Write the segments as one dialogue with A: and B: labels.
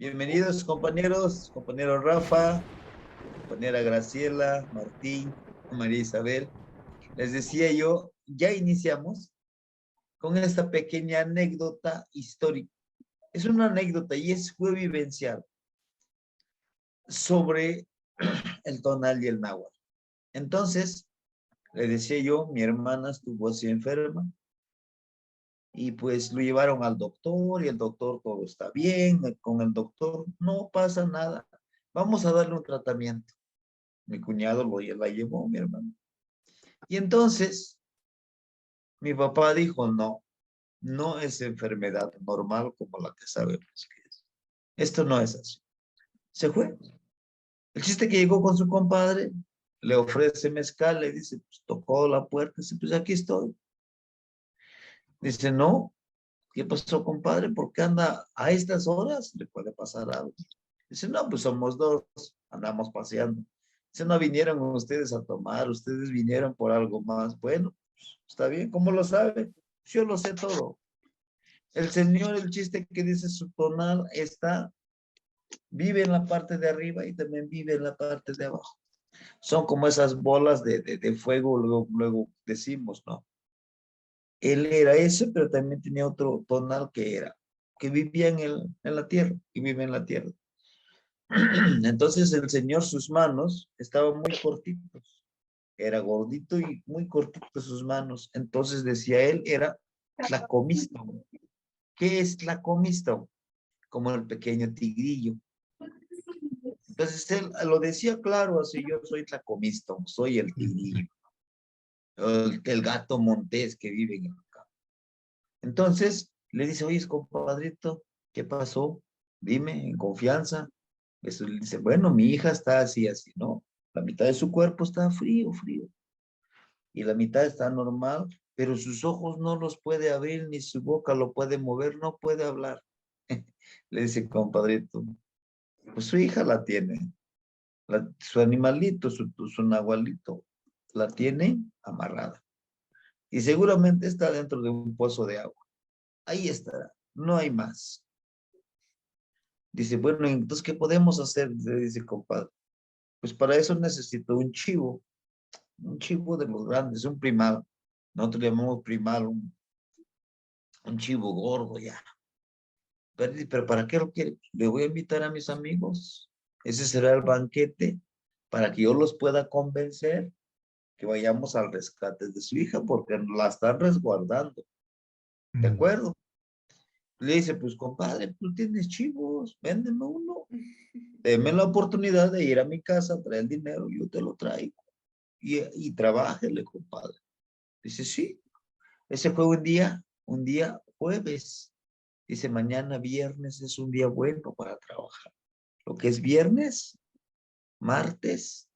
A: Bienvenidos compañeros, compañero Rafa, compañera Graciela, Martín, María Isabel. Les decía yo, ya iniciamos con esta pequeña anécdota histórica. Es una anécdota y fue vivencial sobre el tonal y el náhuatl. Entonces, le decía yo, mi hermana estuvo así enferma y pues lo llevaron al doctor y el doctor todo está bien, con el doctor no pasa nada. Vamos a darle un tratamiento. Mi cuñado la llevó, mi hermano. Y entonces mi papá dijo, no, no es enfermedad normal como la que sabemos que es. Esto no es así. Se fue. El chiste que llegó con su compadre, le ofrece mezcal, le dice, pues tocó la puerta, dice, pues aquí estoy. Dice, no, ¿qué pasó, compadre? ¿Por qué anda a estas horas? Le puede pasar algo. Dice, no, pues somos dos, andamos paseando. Dice, no vinieron ustedes a tomar, ustedes vinieron por algo más. Bueno, está bien, ¿cómo lo sabe? Yo lo sé todo. El señor, el chiste que dice su tonal vive en la parte de arriba y también vive en la parte de abajo. Son como esas bolas de fuego, luego decimos, ¿no? Él era ese, pero también tenía otro tonal que vivía en la tierra, y vive en la tierra. Entonces el señor, sus manos estaban muy cortitos. Era gordito y muy cortito sus manos. Entonces decía él, era tlacomisto. ¿Qué es tlacomisto? Como el pequeño tigrillo. Entonces él lo decía claro, así yo soy tlacomisto, soy el tigrillo, el gato montés que vive en el campo. Entonces le dice, oye, compadrito, ¿qué pasó? Dime, en confianza. Eso le dice, bueno, mi hija está así, así, ¿no? La mitad de su cuerpo está frío, frío, y la mitad está normal, pero sus ojos no los puede abrir, ni su boca lo puede mover, no puede hablar. Le dice, compadrito, pues su hija la tiene, su animalito, su nahualito, la tiene amarrada. Y seguramente está dentro de un pozo de agua. Ahí estará, no hay más. Dice, bueno, entonces, ¿qué podemos hacer? Le dice, compadre. Pues para eso necesito un chivo de los grandes, un primal. Nosotros le llamamos primal, un chivo gordo ya. Pero ¿para qué lo quiere? Le voy a invitar a mis amigos. Ese será el banquete para que yo los pueda convencer que vayamos al rescate de su hija porque la están resguardando. ¿De
B: Mm.
A: acuerdo? Le dice, pues compadre, tú tienes chivos, véndeme uno. Deme la oportunidad de ir a mi casa, traer el dinero, yo te lo traigo. Y trabájele, compadre. Dice, sí. Ese fue un día jueves. Dice, mañana viernes es un día bueno para trabajar. Lo que es viernes, martes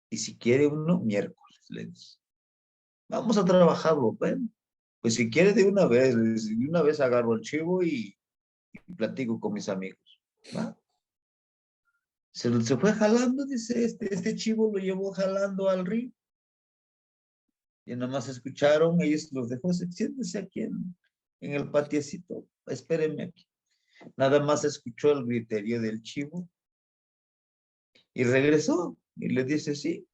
A: y si quiere uno, miércoles, le dice. Vamos a trabajarlo, bueno. Pues si quiere de una vez, de una vez agarro el chivo y platico con mis amigos. ¿Va? Se fue jalando, dice, este chivo lo llevó jalando al río. Y nada más escucharon, ellos los dejó, siéntese aquí en el patiecito, espérenme aquí. Nada más escuchó el griterío del chivo y regresó y le dice, sí,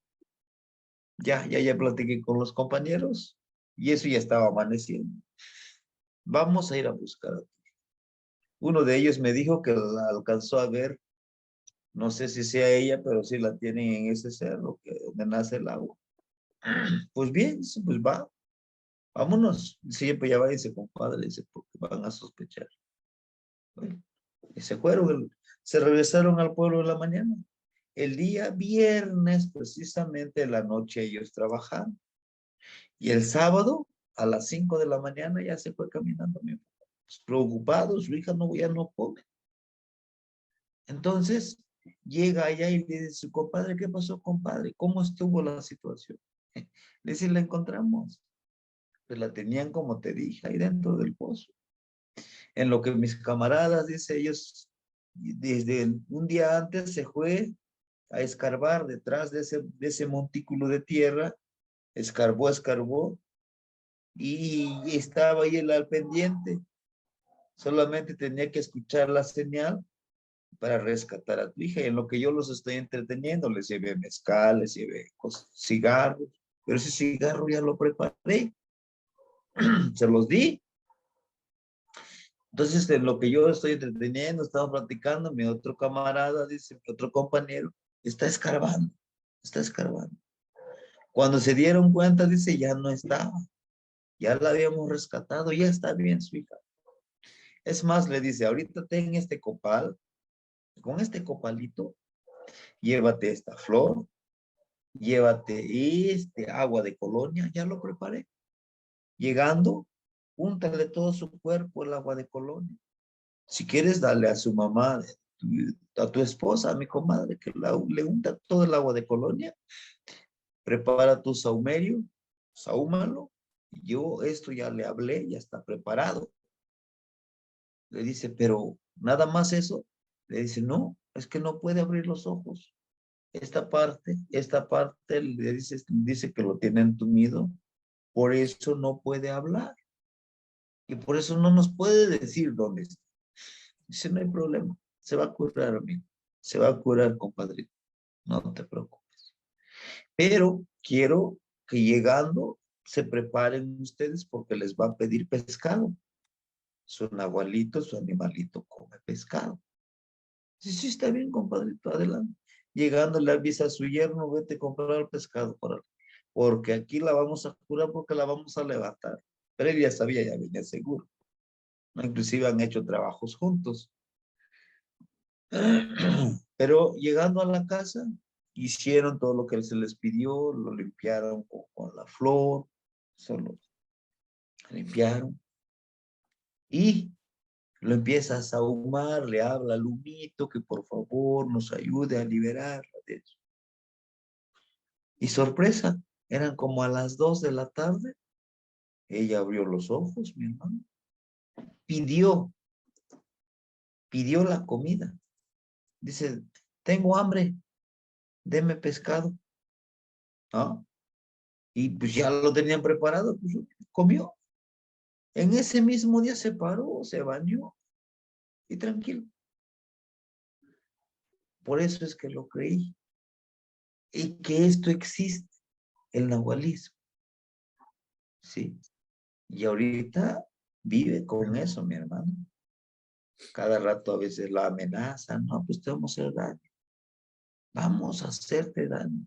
A: ya platiqué con los compañeros y eso ya estaba amaneciendo. Vamos a ir a buscar a tu hija. Uno de ellos me dijo que la alcanzó a ver, no sé si sea ella, pero sí la tienen en ese cerro donde nace el agua. Pues bien, dice, pues vámonos. Dice, pues ya váyanse, compadre, dice, porque van a sospechar. Bueno, y se fueron, se regresaron al pueblo en la mañana. El día viernes, precisamente en la noche, ellos trabajaron. Y el sábado, a las 5 de la mañana, ya se fue caminando. Pues, preocupado, su hija no, ya no come. Entonces, llega allá y le dice, su compadre, ¿qué pasó, compadre? ¿Cómo estuvo la situación? Le dice, la encontramos. Pues la tenían, como te dije, ahí dentro del pozo. En lo que mis camaradas, dice ellos, desde un día antes se fue a escarbar detrás de ese montículo de tierra, escarbó, y estaba ahí el al pendiente. Solamente tenía que escuchar la señal para rescatar a tu hija. Y en lo que yo los estoy entreteniendo, les llevé mezcal, les llevé cigarros, pero ese cigarro ya lo preparé, se los di. Entonces, en lo que yo estoy entreteniendo, estaba platicando, mi otro camarada, dice, mi otro compañero, está escarbando, está escarbando. Cuando se dieron cuenta, dice, ya no estaba, ya la habíamos rescatado, ya está bien su hija. Es más, le dice, ahorita ten este copal, con este copalito, llévate esta flor, llévate este agua de colonia, ya lo preparé. Llegando, úntale todo su cuerpo el agua de colonia. Si quieres, dale a su mamá, a tu esposa, a mi comadre, que le unta todo el agua de colonia. Prepara tu saumerio, sahúmalo. Yo esto ya le hablé, ya está preparado. Le dice, pero nada más eso. Le dice, no, es que no puede abrir los ojos. Esta parte, le dice que lo tiene entumido, por eso no puede hablar. Y por eso no nos puede decir dónde está. Dice, no hay problema, se va a curar, amigo. Se va a curar, compadrito. No te preocupes. Pero quiero que llegando se preparen ustedes porque les va a pedir pescado. Su nahualito, su animalito come pescado. Sí, sí, está bien, compadrito, adelante. Llegando le avisa a su yerno, vete a comprar el pescado porque aquí la vamos a curar porque la vamos a levantar. Pero él ya sabía, ya venía seguro. ¿No? Inclusive han hecho trabajos juntos. Pero llegando a la casa, hicieron todo lo que se les pidió, lo limpiaron con la flor, solo limpiaron y lo empieza a sahumar, le habla al humito que por favor nos ayude a liberarla de eso. Y sorpresa, eran como a las 2 de la tarde, ella abrió los ojos, mi hermano, pidió, pidió la comida. Dice, tengo hambre, deme pescado. ¿Ah? Y pues ya lo tenían preparado, pues comió. En ese mismo día se paró, se bañó y tranquilo. Por eso es que lo creí. Y que esto existe, el nahualismo. ¿Sí? Y ahorita vive con eso, mi hermano. Cada rato a veces la amenazan, no, pues te vamos a hacer daño. Vamos a hacerte daño.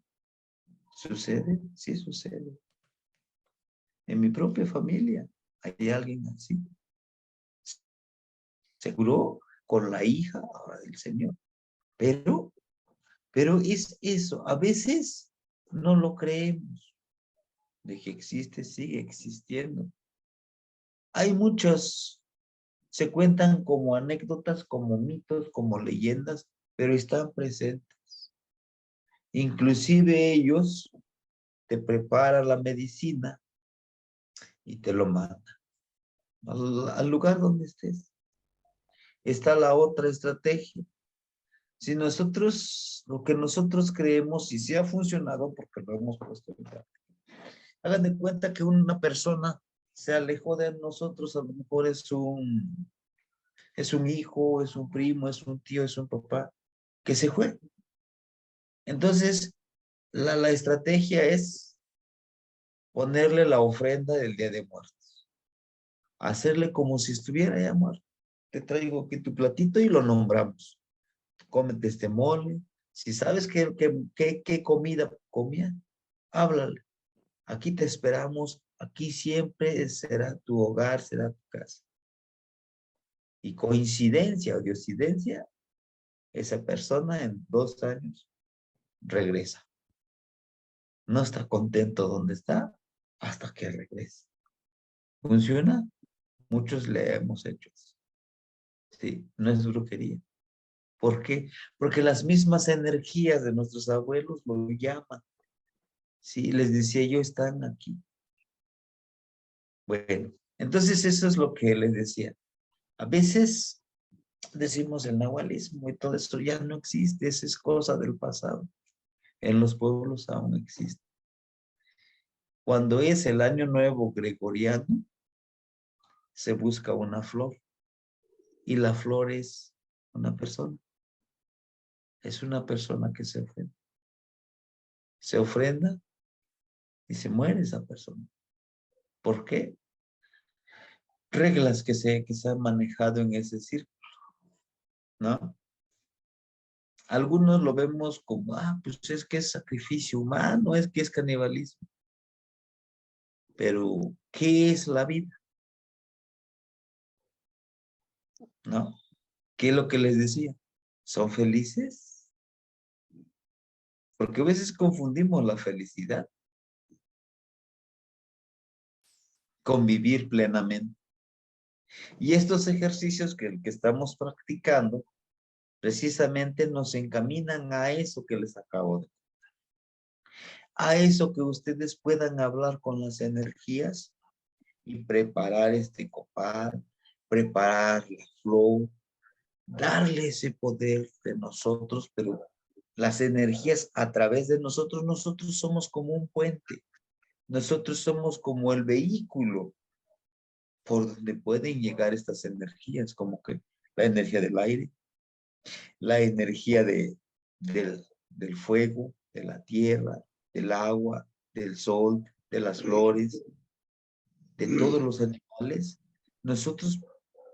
A: ¿Sucede? Sí sucede. En mi propia familia hay alguien así. Se curó con la hija ahora del Señor. Pero es eso. A veces no lo creemos. De que existe, sigue existiendo. Hay muchos, se cuentan como anécdotas, como mitos, como leyendas, pero están presentes. Inclusive ellos te preparan la medicina y te lo mandan al lugar donde estés. Está la otra estrategia. Si nosotros, lo que nosotros creemos, y si ha funcionado, porque lo hemos puesto en práctica, hagan de cuenta que una persona se alejó de nosotros, a lo mejor es un hijo, es un primo, es un tío, es un papá, que se fue. Entonces, la estrategia es ponerle la ofrenda del Día de Muertos, hacerle como si estuviera ya muerto. Te traigo aquí tu platito y lo nombramos. Cómete este mole. Si sabes qué comida comía, háblale. Aquí te esperamos. Aquí siempre será tu hogar, será tu casa. Y coincidencia o diosidencia, esa persona en 2 años regresa. No está contento donde está hasta que regrese. ¿Funciona? Muchos le hemos hecho eso. Sí, no es brujería. ¿Por qué? Porque las mismas energías de nuestros abuelos lo llaman. Sí, les decía yo, están aquí. Bueno, entonces eso es lo que les decía. A veces decimos el nahualismo y todo esto ya no existe, esa es cosa del pasado. En los pueblos aún existe. Cuando es el año nuevo gregoriano, se busca una flor y la flor es una persona. es una persona que se ofrenda. Se ofrenda y se muere esa persona. ¿Por qué? Reglas que se han manejado en ese círculo, ¿no? Algunos lo vemos como, pues es que es sacrificio humano, es que es canibalismo. Pero, ¿qué es la vida? ¿No? ¿Qué es lo que les decía? ¿Son felices? Porque a veces confundimos la felicidad con vivir plenamente. Y estos ejercicios que estamos practicando, precisamente nos encaminan a eso que les acabo de decir. A eso que ustedes puedan hablar con las energías y preparar este copal, preparar la flor, darle ese poder de nosotros, pero las energías a través de nosotros, nosotros somos como un puente, nosotros somos como el vehículo por donde pueden llegar estas energías, como que la energía del aire, la energía del fuego, de la tierra, del agua, del sol, de las flores, de todos los animales. Nosotros,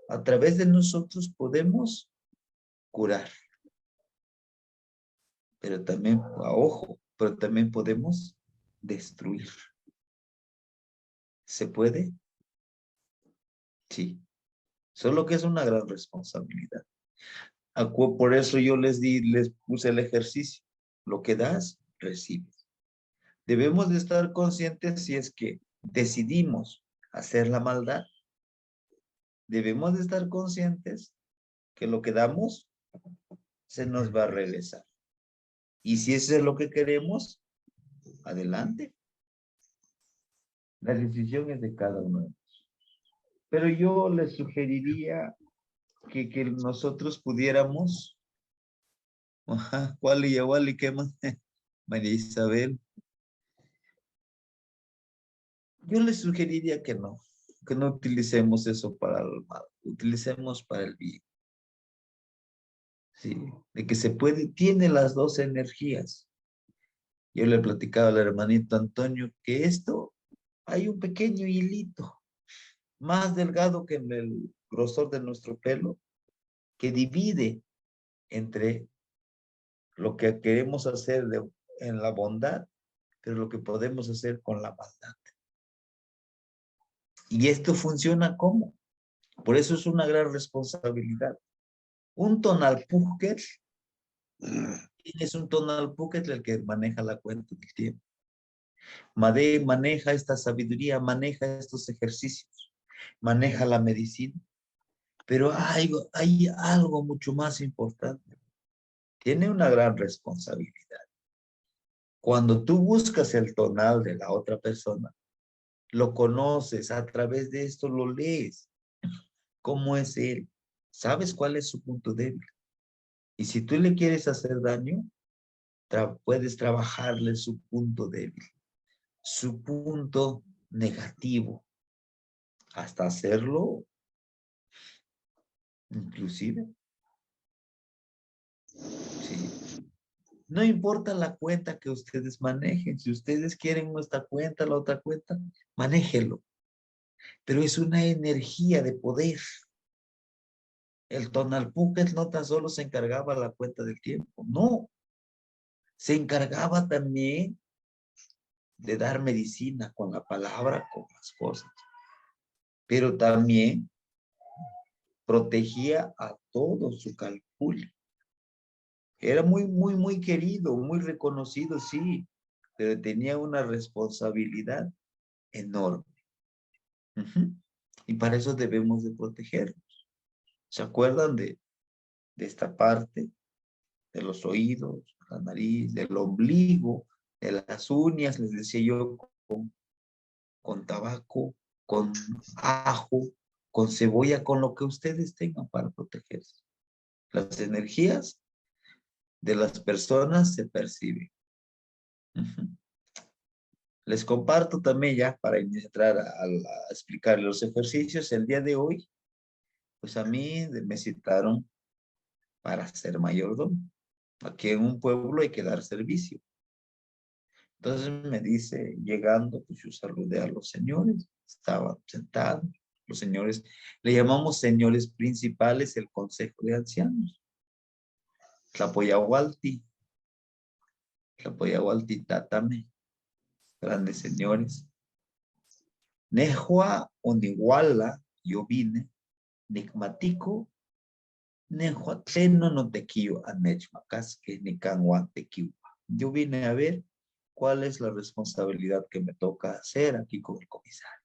A: a través de nosotros podemos curar, pero también, ojo, pero también podemos destruir. ¿Se puede? Sí. Solo que es una gran responsabilidad. Por eso yo les puse el ejercicio. Lo que das, recibes. Debemos de estar conscientes si es que decidimos hacer la maldad. Debemos de estar conscientes que lo que damos se nos va a regresar. Y si eso es lo que queremos, adelante. La decisión es de cada uno. Pero yo les sugeriría que nosotros pudiéramos, ¿cuál y qué más? María Isabel, yo les sugeriría que no utilicemos eso para el mal, utilicemos para el bien. Sí, de que se puede, tiene las dos energías. Yo le platicaba al hermanito Antonio que esto, hay un pequeño hilito, más delgado que en el grosor de nuestro pelo, que divide entre lo que queremos hacer en la bondad, pero lo que podemos hacer con la maldad. Y esto funciona ¿cómo? Por eso es una gran responsabilidad. Un tonalpúquetl, ¿quién es un tonalpúquetl? El que maneja la cuenta del tiempo. Maneja esta sabiduría, maneja estos ejercicios, maneja la medicina. Pero hay algo mucho más importante. Tiene una gran responsabilidad. Cuando tú buscas el tonal de la otra persona, lo conoces, a través de esto lo lees. ¿Cómo es él? ¿Sabes cuál es su punto débil? Y si tú le quieres hacer daño, puedes trabajarle su punto débil, su punto negativo, hasta hacerlo inclusive. Sí. No importa la cuenta que ustedes manejen. Si ustedes quieren esta cuenta, la otra cuenta, manéjelo. Pero es una energía de poder. El Tonalpúquetl no tan solo se encargaba de la cuenta del tiempo, no. Se encargaba también de dar medicina con la palabra, con las cosas. Pero también protegía a todo su calcul. Era muy, muy, muy querido, muy reconocido, sí, pero tenía una responsabilidad enorme. Uh-huh. Y para eso debemos de protegernos. ¿Se acuerdan de esta parte? De los oídos, la nariz, del ombligo, de las uñas, les decía yo, con tabaco, con ajo, con cebolla, con lo que ustedes tengan para protegerse. Las energías de las personas se perciben. Uh-huh. Les comparto también ya para entrar a explicar los ejercicios. El día de hoy, pues a mí me citaron para ser mayordomo. Aquí en un pueblo hay que dar servicio. Entonces me dice, llegando, pues yo saludé a los señores, estaban sentados, los señores, le llamamos señores principales el Consejo de Ancianos, Tlapoyahualti, Tlapoyahualti Tatame, grandes señores. Nejua Oniguala, yo vine, Nicmatico, Nejua Tleno no tequio Anechmacasque, Nicanguan tequiwa. Yo vine a ver cuál es la responsabilidad que me toca hacer aquí con el comisario.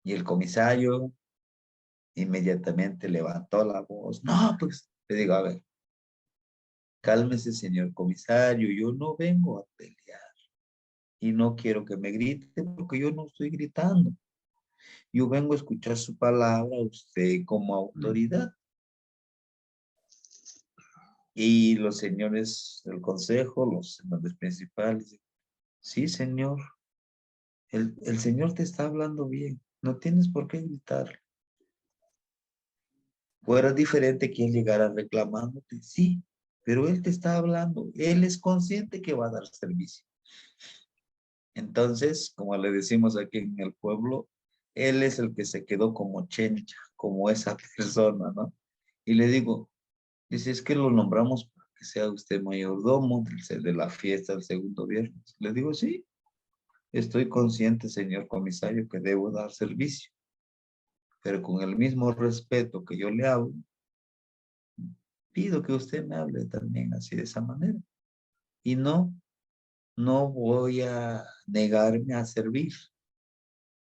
A: Y el comisario inmediatamente levantó la voz. No, pues, le digo, a ver, cálmese, señor comisario, yo no vengo a pelear. Y no quiero que me grite porque yo no estoy gritando. Yo vengo a escuchar su palabra, usted como autoridad. Y los señores del consejo, los señores principales, sí, señor, el señor te está hablando bien, no tienes por qué gritar. Fuera diferente que él llegara reclamándote, sí, pero él te está hablando, él es consciente que va a dar servicio. Entonces, como le decimos aquí en el pueblo, él es el que se quedó como chencha, como esa persona, ¿no? Y le digo, dice, es que lo nombramos para que sea usted mayordomo de la fiesta del segundo viernes. Le digo, sí, estoy consciente, señor comisario, que debo dar servicio, pero con el mismo respeto que yo le hablo, pido que usted me hable también así de esa manera. Y no voy a negarme a servir.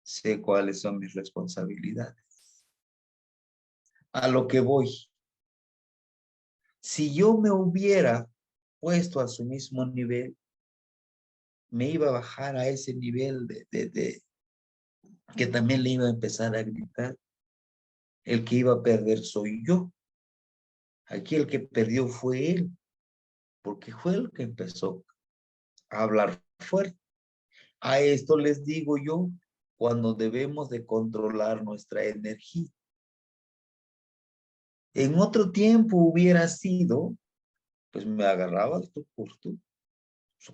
A: Sé cuáles son mis responsabilidades. A lo que voy. Si yo me hubiera puesto a su mismo nivel, me iba a bajar a ese nivel de que también le iba a empezar a gritar. El que iba a perder soy yo. Aquí el que perdió fue él, porque fue el que empezó a hablar fuerte. A esto les digo yo, cuando debemos de controlar nuestra energía. En otro tiempo hubiera sido, pues me agarraba tú por tú.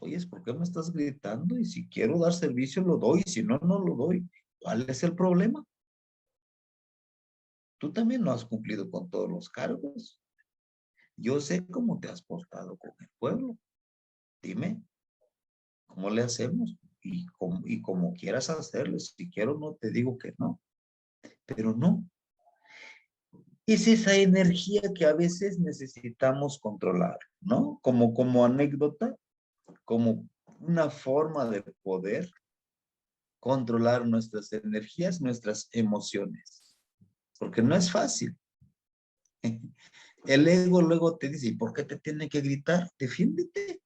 A: Oye, ¿por qué me estás gritando? Y si quiero dar servicio, lo doy. Si no, no lo doy. ¿Cuál es el problema? Tú también no has cumplido con todos los cargos. Yo sé cómo te has portado con el pueblo. Dime, ¿cómo le hacemos? Y como quieras hacerlo. Si quiero, no te digo que no. Pero no. Es esa energía que a veces necesitamos controlar, ¿no? Como anécdota, como una forma de poder controlar nuestras energías, nuestras emociones, porque no es fácil. El ego luego te dice, ¿y por qué te tiene que gritar? Defiéndete,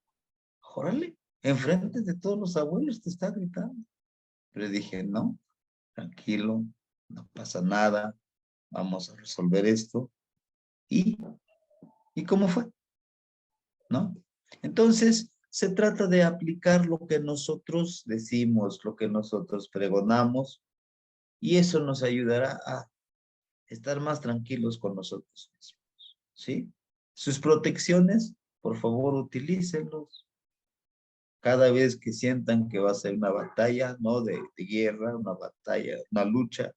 A: órale, enfrente de todos los abuelos te está gritando. Pero dije, no, tranquilo, no pasa nada, vamos a resolver esto. ¿Y, ¿y cómo fue? ¿No? Entonces, se trata de aplicar lo que nosotros decimos, lo que nosotros pregonamos, y eso nos ayudará a estar más tranquilos con nosotros mismos, ¿sí? Sus protecciones, por favor, utilícenlos. Cada vez que sientan que va a ser una batalla, ¿no? De guerra, una batalla, una lucha,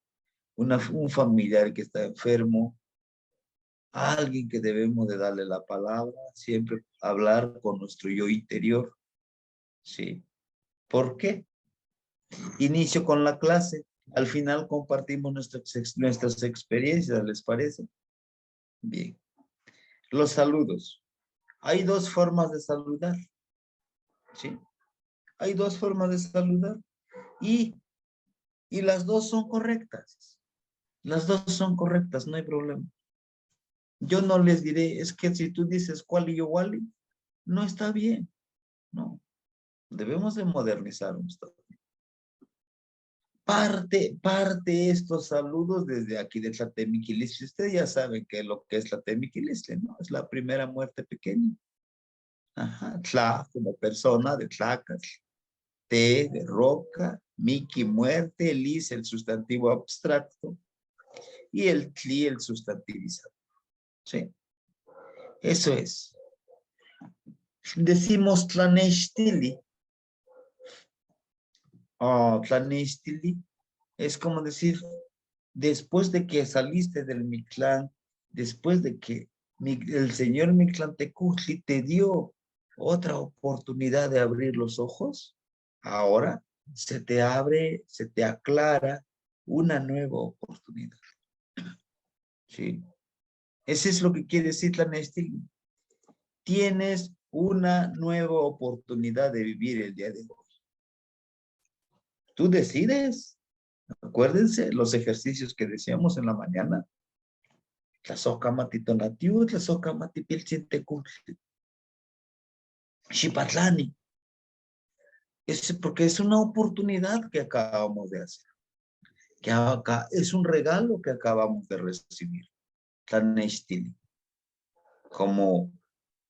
A: un familiar que está enfermo, alguien que debemos de darle la palabra, siempre hablar con nuestro yo interior, ¿sí? ¿Por qué? Inicio con la clase. Al final compartimos nuestras experiencias, ¿les parece? Bien. Los saludos. Hay dos formas de saludar, ¿sí? Hay dos formas de saludar y, y las dos son correctas. Las dos son correctas, no hay problema. Yo no les diré, es que si tú dices cuál y yo Wally, no está bien, no. Debemos de modernizarnos. Parte estos saludos desde aquí de Tlatemiquilistli. Ustedes ya saben que lo que es Tlatemiquilistli, ¿no? Es la primera muerte pequeña. Ajá, Tla, como persona de Tlacas, T de roca, Miki muerte, Lis el sustantivo abstracto y el Tli el sustantivizado. ¿Sí? Eso es. Decimos tlanechtili. Tlanechtili es como decir, después de que saliste del Mictlán, después de que el señor Mictlantecutli te dio otra oportunidad de abrir los ojos, ahora se te abre, se te aclara una nueva oportunidad. ¿Sí? Eso es lo que quiere decir Tlanechtili. Tienes una nueva oportunidad de vivir el día de hoy. Tú decides. Acuérdense los ejercicios que decíamos en la mañana. Tlazohcamati-tonatiu, tlazohcamati-piltzintecutli. Xipatlani. Es porque es una oportunidad que acabamos de hacer. Que acá es un regalo que acabamos de recibir. Tlanechtili. Como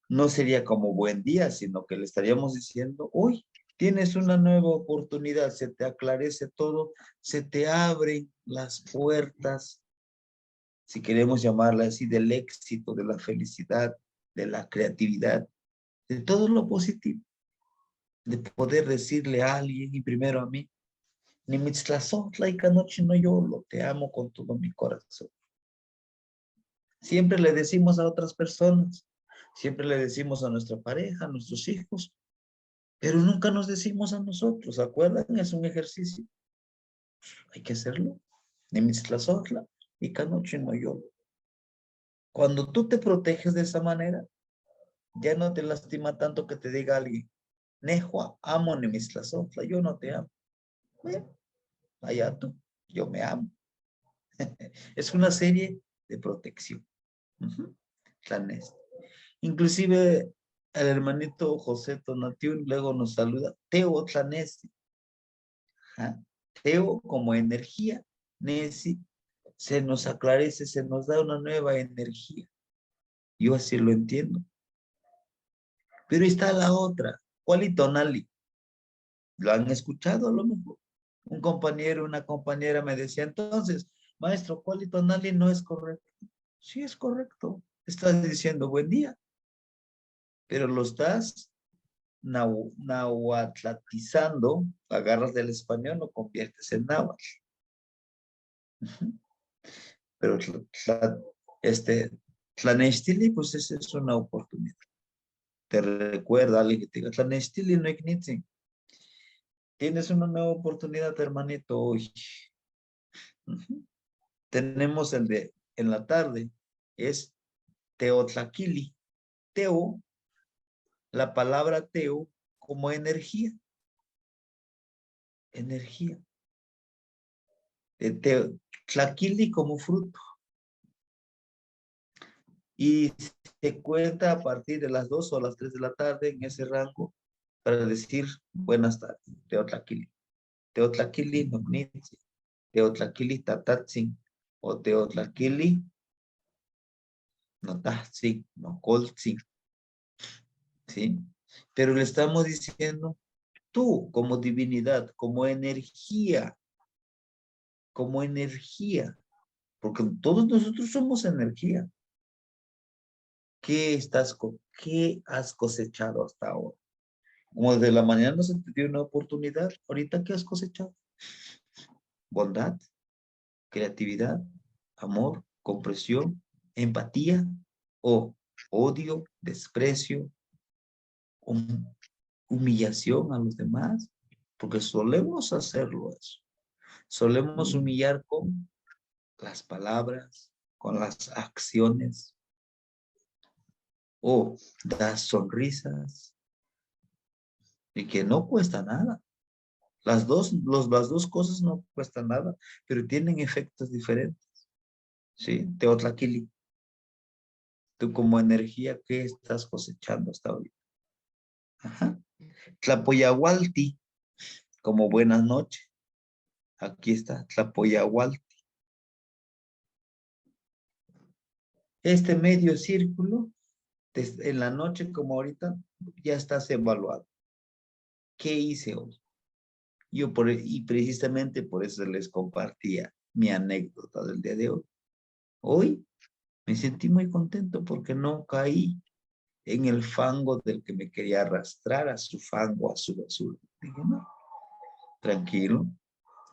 A: no sería como buen día, sino que le estaríamos diciendo, uy, tienes una nueva oportunidad, se te aclarece todo, se te abren las puertas, si queremos llamarla así, del éxito, de la felicidad, de la creatividad, de todo lo positivo, de poder decirle a alguien y primero a mí, ni mitzlazotla y canoche no yo lo te amo con todo mi corazón. Siempre le decimos a otras personas, siempre le decimos a nuestra pareja, a nuestros hijos, pero nunca nos decimos a nosotros, ¿se acuerdan? Es un ejercicio. Hay que hacerlo. Ni mitzlazotla y canoche no yo. Cuando tú te proteges de esa manera, ya no te lastima tanto que te diga alguien, Nejua, amo ni mitzlazotla, yo no te amo. Bueno, allá tú, yo me amo. Es una serie de protección. Clanes. Inclusive el hermanito José Tonatiuh luego nos saluda, Teo Tlanesi. Teo como energía, Nesi, se nos aclarece, se nos da una nueva energía. Yo así lo entiendo. Pero está la otra, Cualitonali. ¿Lo han escuchado a lo mejor? Un compañero, una compañera me decía, entonces, maestro, Cualitonali no es correcto. Sí es correcto. Estás diciendo buen día, pero lo estás nahuatlatizando, agarras del español, lo conviertes en náhuatl. Pero Tlanechtili, pues esa es una oportunidad. Te recuerda a alguien que te diga, Tlanechtili no ignitzen. Tienes una nueva oportunidad, hermanito, hoy. Tenemos el de en la tarde, es Teotlaquili. Teo, la palabra teo como energía. Energía. Tlaquili como fruto. Y se cuenta a partir de las 2 o las 3 de la tarde en ese rango para decir buenas tardes. Teotlaquili. Teotlaquili nocnitzi. Teotlaquili tatatzin. O Teotlaquili notatzin, nocoltzin. ¿Sí? Pero le estamos diciendo, tú como divinidad, como energía, porque todos nosotros somos energía. ¿Qué has cosechado hasta ahora? Como desde la mañana se te dio una oportunidad, ahorita ¿qué has cosechado? Bondad, creatividad, amor, comprensión, empatía o odio, desprecio, humillación a los demás, porque solemos hacerlo eso. Solemos humillar con las palabras, con las acciones, o das sonrisas, y que no cuesta nada. Las dos cosas no cuestan nada, pero tienen efectos diferentes. ¿Sí? Teotlaquili, tú como energía, ¿qué estás cosechando hasta ahorita? Ajá. Tlapoyahualti, como buenas noches. Aquí está, Tlapoyahualti. Este medio círculo, en la noche como ahorita, ya estás evaluado. ¿Qué hice hoy? Y precisamente por eso les compartía mi anécdota del día de hoy. Hoy me sentí muy contento porque no caí en el fango del que me quería arrastrar, a su fango, a su basura. Dije, no, tranquilo,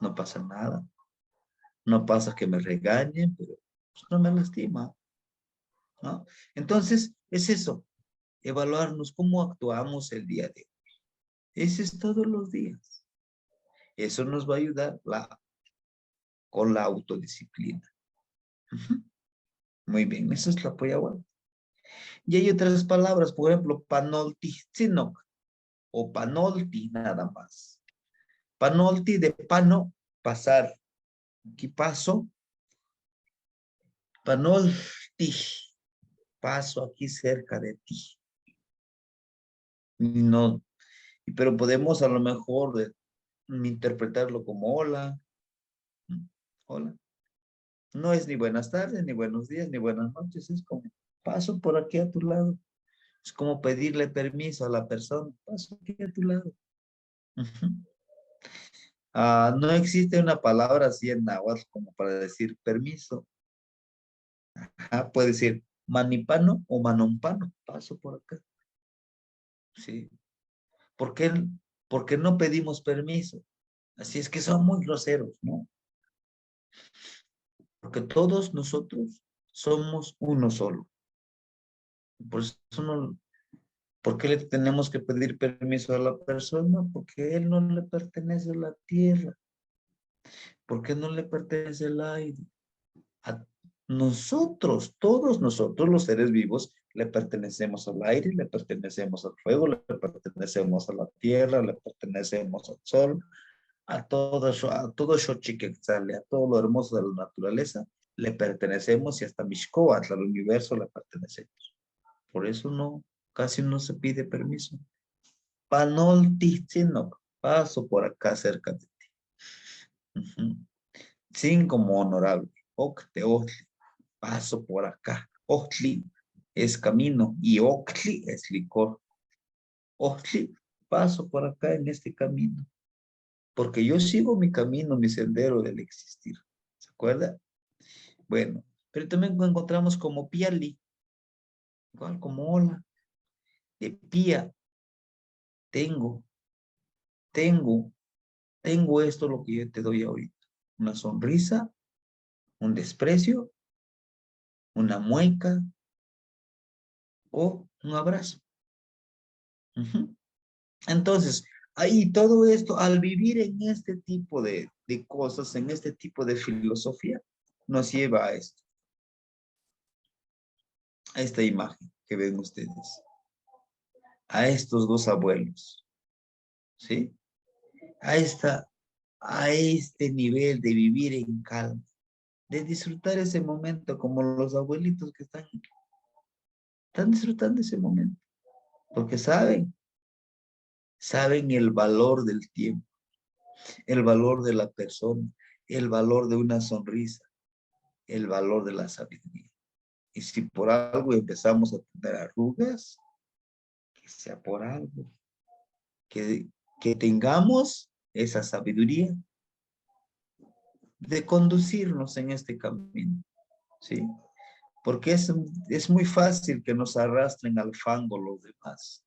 A: no pasa nada. No pasa que me regañen, pero pues, no me lastima, ¿no? Entonces, es eso, evaluarnos cómo actuamos el día de hoy. Ese es todos los días. Eso nos va a ayudar con la autodisciplina. Muy bien, eso es la poyahuana. Y hay otras palabras, por ejemplo, panolti, sinok, o panolti nada más. Panolti de pano, pasar. Aquí paso. Panolti, paso aquí cerca de ti. No, pero podemos a lo mejor interpretarlo como hola. Hola. No es ni buenas tardes, ni buenos días, ni buenas noches. Es como paso por aquí a tu lado. Es como pedirle permiso a la persona. Paso aquí a tu lado. No existe una palabra así en náhuatl como para decir permiso. Puede decir manipano o manompano. Paso por acá. Sí. ¿Por qué, por qué no pedimos permiso? Así es que son muy groseros, ¿no? Porque todos nosotros somos uno solo. Por eso no, ¿por qué le tenemos que pedir permiso a la persona? Porque él no le pertenece la tierra. Porque no le pertenece el aire. A nosotros, todos nosotros los seres vivos, le pertenecemos al aire, le pertenecemos al fuego, le pertenecemos a la tierra, le pertenecemos al sol, a todo Xochiquetzale, a todo lo hermoso de la naturaleza, le pertenecemos y hasta Mixcoatl, al universo le pertenecemos. Por eso no, casi no se pide permiso. Panolti, sino paso por acá cerca de ti. Sin como honorable. Octe, Octli, paso por acá. Octli es camino y Octli es licor. Octli, paso por acá en este camino. Porque yo sigo mi camino, mi sendero del existir. ¿Se acuerda? Bueno, pero también lo encontramos como piali, igual como hola, de pía, tengo, tengo, tengo esto lo que yo te doy ahorita. Una sonrisa, un desprecio, una mueca o un abrazo. Entonces, ahí todo esto, al vivir en este tipo de cosas, en este tipo de filosofía, nos lleva a esto, a esta imagen que ven ustedes, a estos dos abuelos, ¿sí? A este nivel de vivir en calma, de disfrutar ese momento como los abuelitos que están disfrutando ese momento, porque saben el valor del tiempo, el valor de la persona, el valor de una sonrisa, el valor de la sabiduría. Y si por algo empezamos a tener arrugas, que sea por algo, que tengamos esa sabiduría de conducirnos en este camino, ¿sí? Porque es muy fácil que nos arrastren al fango los demás.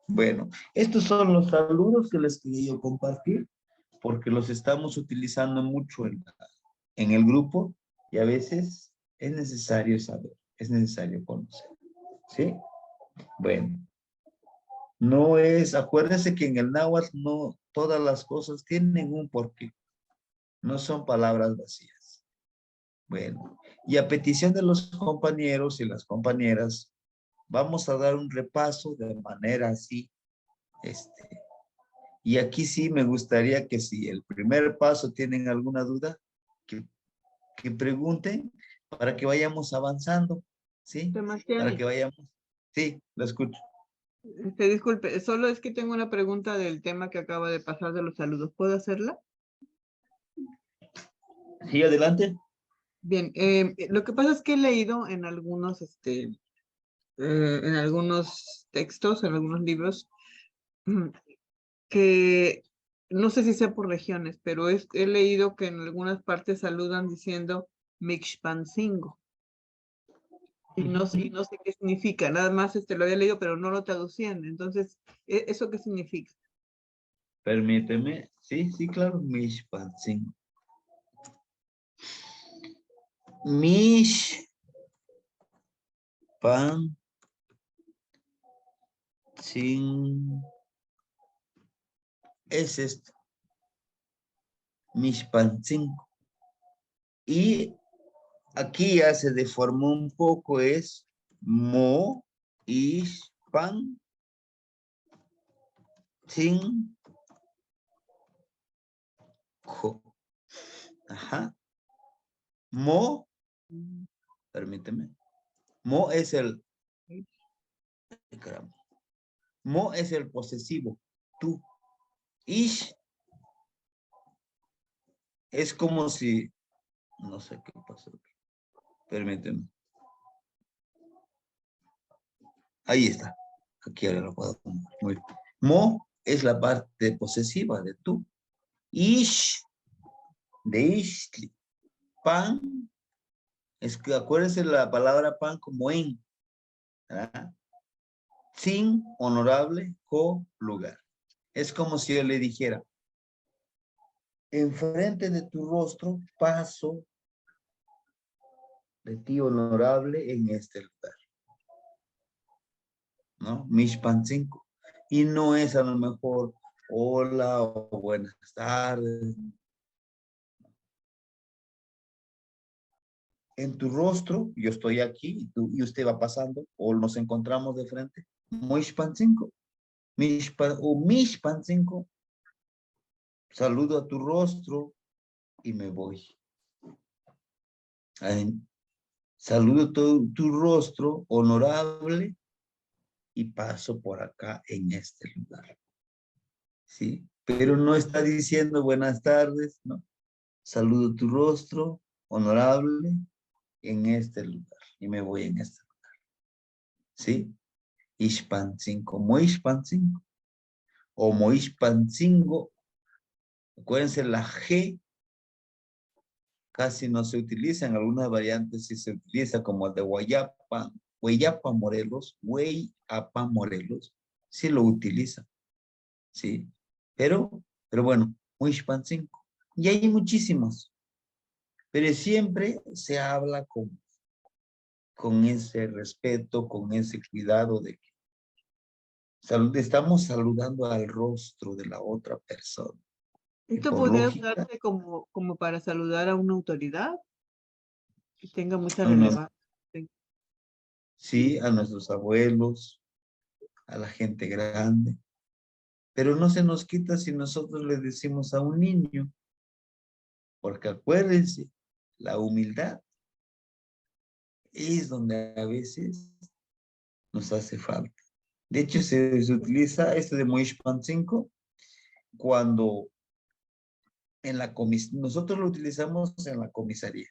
A: Bueno, estos son los saludos que les quería yo compartir, porque los estamos utilizando mucho en el grupo y a veces es necesario saber, es necesario conocer, ¿sí? Bueno, no es, acuérdense que en el náhuatl no todas las cosas tienen un porqué, no son palabras vacías. Bueno, y a petición de los compañeros y las compañeras, vamos a dar un repaso de manera así, y aquí sí me gustaría que si el primer paso tienen alguna duda, que pregunten para que vayamos avanzando, ¿sí? Para que vayamos, sí, lo escucho.
B: Disculpe, solo es que tengo una pregunta del tema que acaba de pasar de los saludos. ¿Puedo hacerla?
A: Sí, adelante.
B: Bien, lo que pasa es que he leído en algunos textos, en algunos libros, que no sé si sea por regiones, pero he leído que en algunas partes saludan diciendo Mixpancingo. y no sé qué significa. Nada más lo había leído, pero no lo traducían. Entonces, ¿eso qué significa?
A: Permíteme. Sí, sí, claro. Mishpantzin. Mishpantzin. Es esto. Mishpantzin. Y aquí ya se deformó un poco, es mo, ishpan, sin, jo. Ajá. Mo, permíteme. Mo es el, caramba. Mo es el posesivo, tú. Ish es como si, no sé qué pasó. Permíteme. Ahí está. Aquí ahora lo puedo poner. Muy bien. Mo es la parte posesiva de tú. Ish, de ishli. Pan, es que acuérdense la palabra pan como en. ¿Verdad? Sin, honorable, co, lugar. Es como si yo le dijera, enfrente de tu rostro paso de ti honorable en este lugar. ¿No? Mishpan 5. Y no es a lo mejor hola o buenas tardes. En tu rostro, yo estoy aquí y usted va pasando o nos encontramos de frente. Mishpan 5. Mishpan 5. Saludo a tu rostro y me voy. Ay, saludo tu rostro honorable y paso por acá en este lugar. ¿Sí? Pero no está diciendo buenas tardes, ¿no? Saludo tu rostro honorable en este lugar y me voy en este lugar. ¿Sí? Ishpancinco, Moishpancinco o Moishpancingo. Acuérdense, la G casi no se utiliza, en algunas variantes sí se utiliza, como el de Guayapa, Hueyapa Morelos, Hueyapa Morelos, sí lo utiliza, ¿sí? Pero bueno, Moishpancinco. Y hay muchísimos, pero siempre se habla con ese respeto, con ese cuidado de que estamos saludando al rostro de la otra persona. Y
B: ¿Esto
A: por
B: podría
A: lógica,
B: usarse como para saludar a una autoridad que tenga mucha
A: uno,
B: relevancia?
A: sí, a nuestros abuelos, a la gente grande, pero no se nos quita si nosotros le decimos a un niño, porque acuérdense, la humildad es donde a veces nos hace falta. De hecho, se utiliza este de Moishpan 5 cuando nosotros lo utilizamos en la comisaría,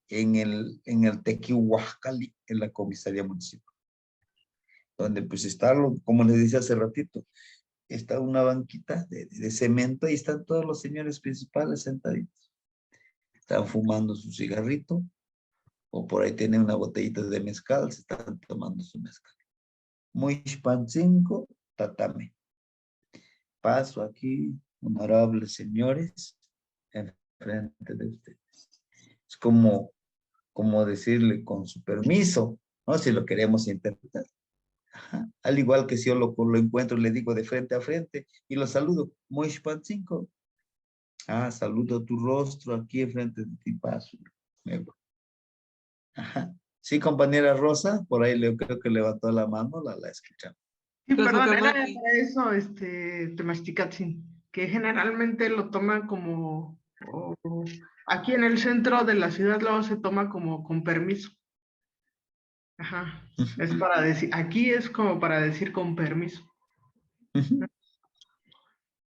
A: en el Tequihuascali, en la comisaría municipal, donde pues está, como les decía hace ratito, está una banquita de cemento y están todos los señores principales sentaditos. Están fumando su cigarrito, o por ahí tienen una botellita de mezcal, se están tomando su mezcal. Moishpan 5, tatame. Paso aquí, honorables señores, en frente de ustedes. Es como decirle con su permiso, ¿no? Si lo queremos interpretar. Ajá. Al igual que si yo lo encuentro, le digo de frente a frente y lo saludo. Moishpan 5. Saludo tu rostro aquí enfrente de ti, paso. Ajá. Sí, compañera Rosa, por ahí creo que levantó la mano, la escuchamos.
C: Sí,
B: Entonces,
C: perdón, era
B: perdón,
C: para eso, Temachticatzin, que generalmente lo toman como, aquí en el centro de la ciudad luego se toma como con permiso. Ajá, es para decir, aquí es como para decir con permiso.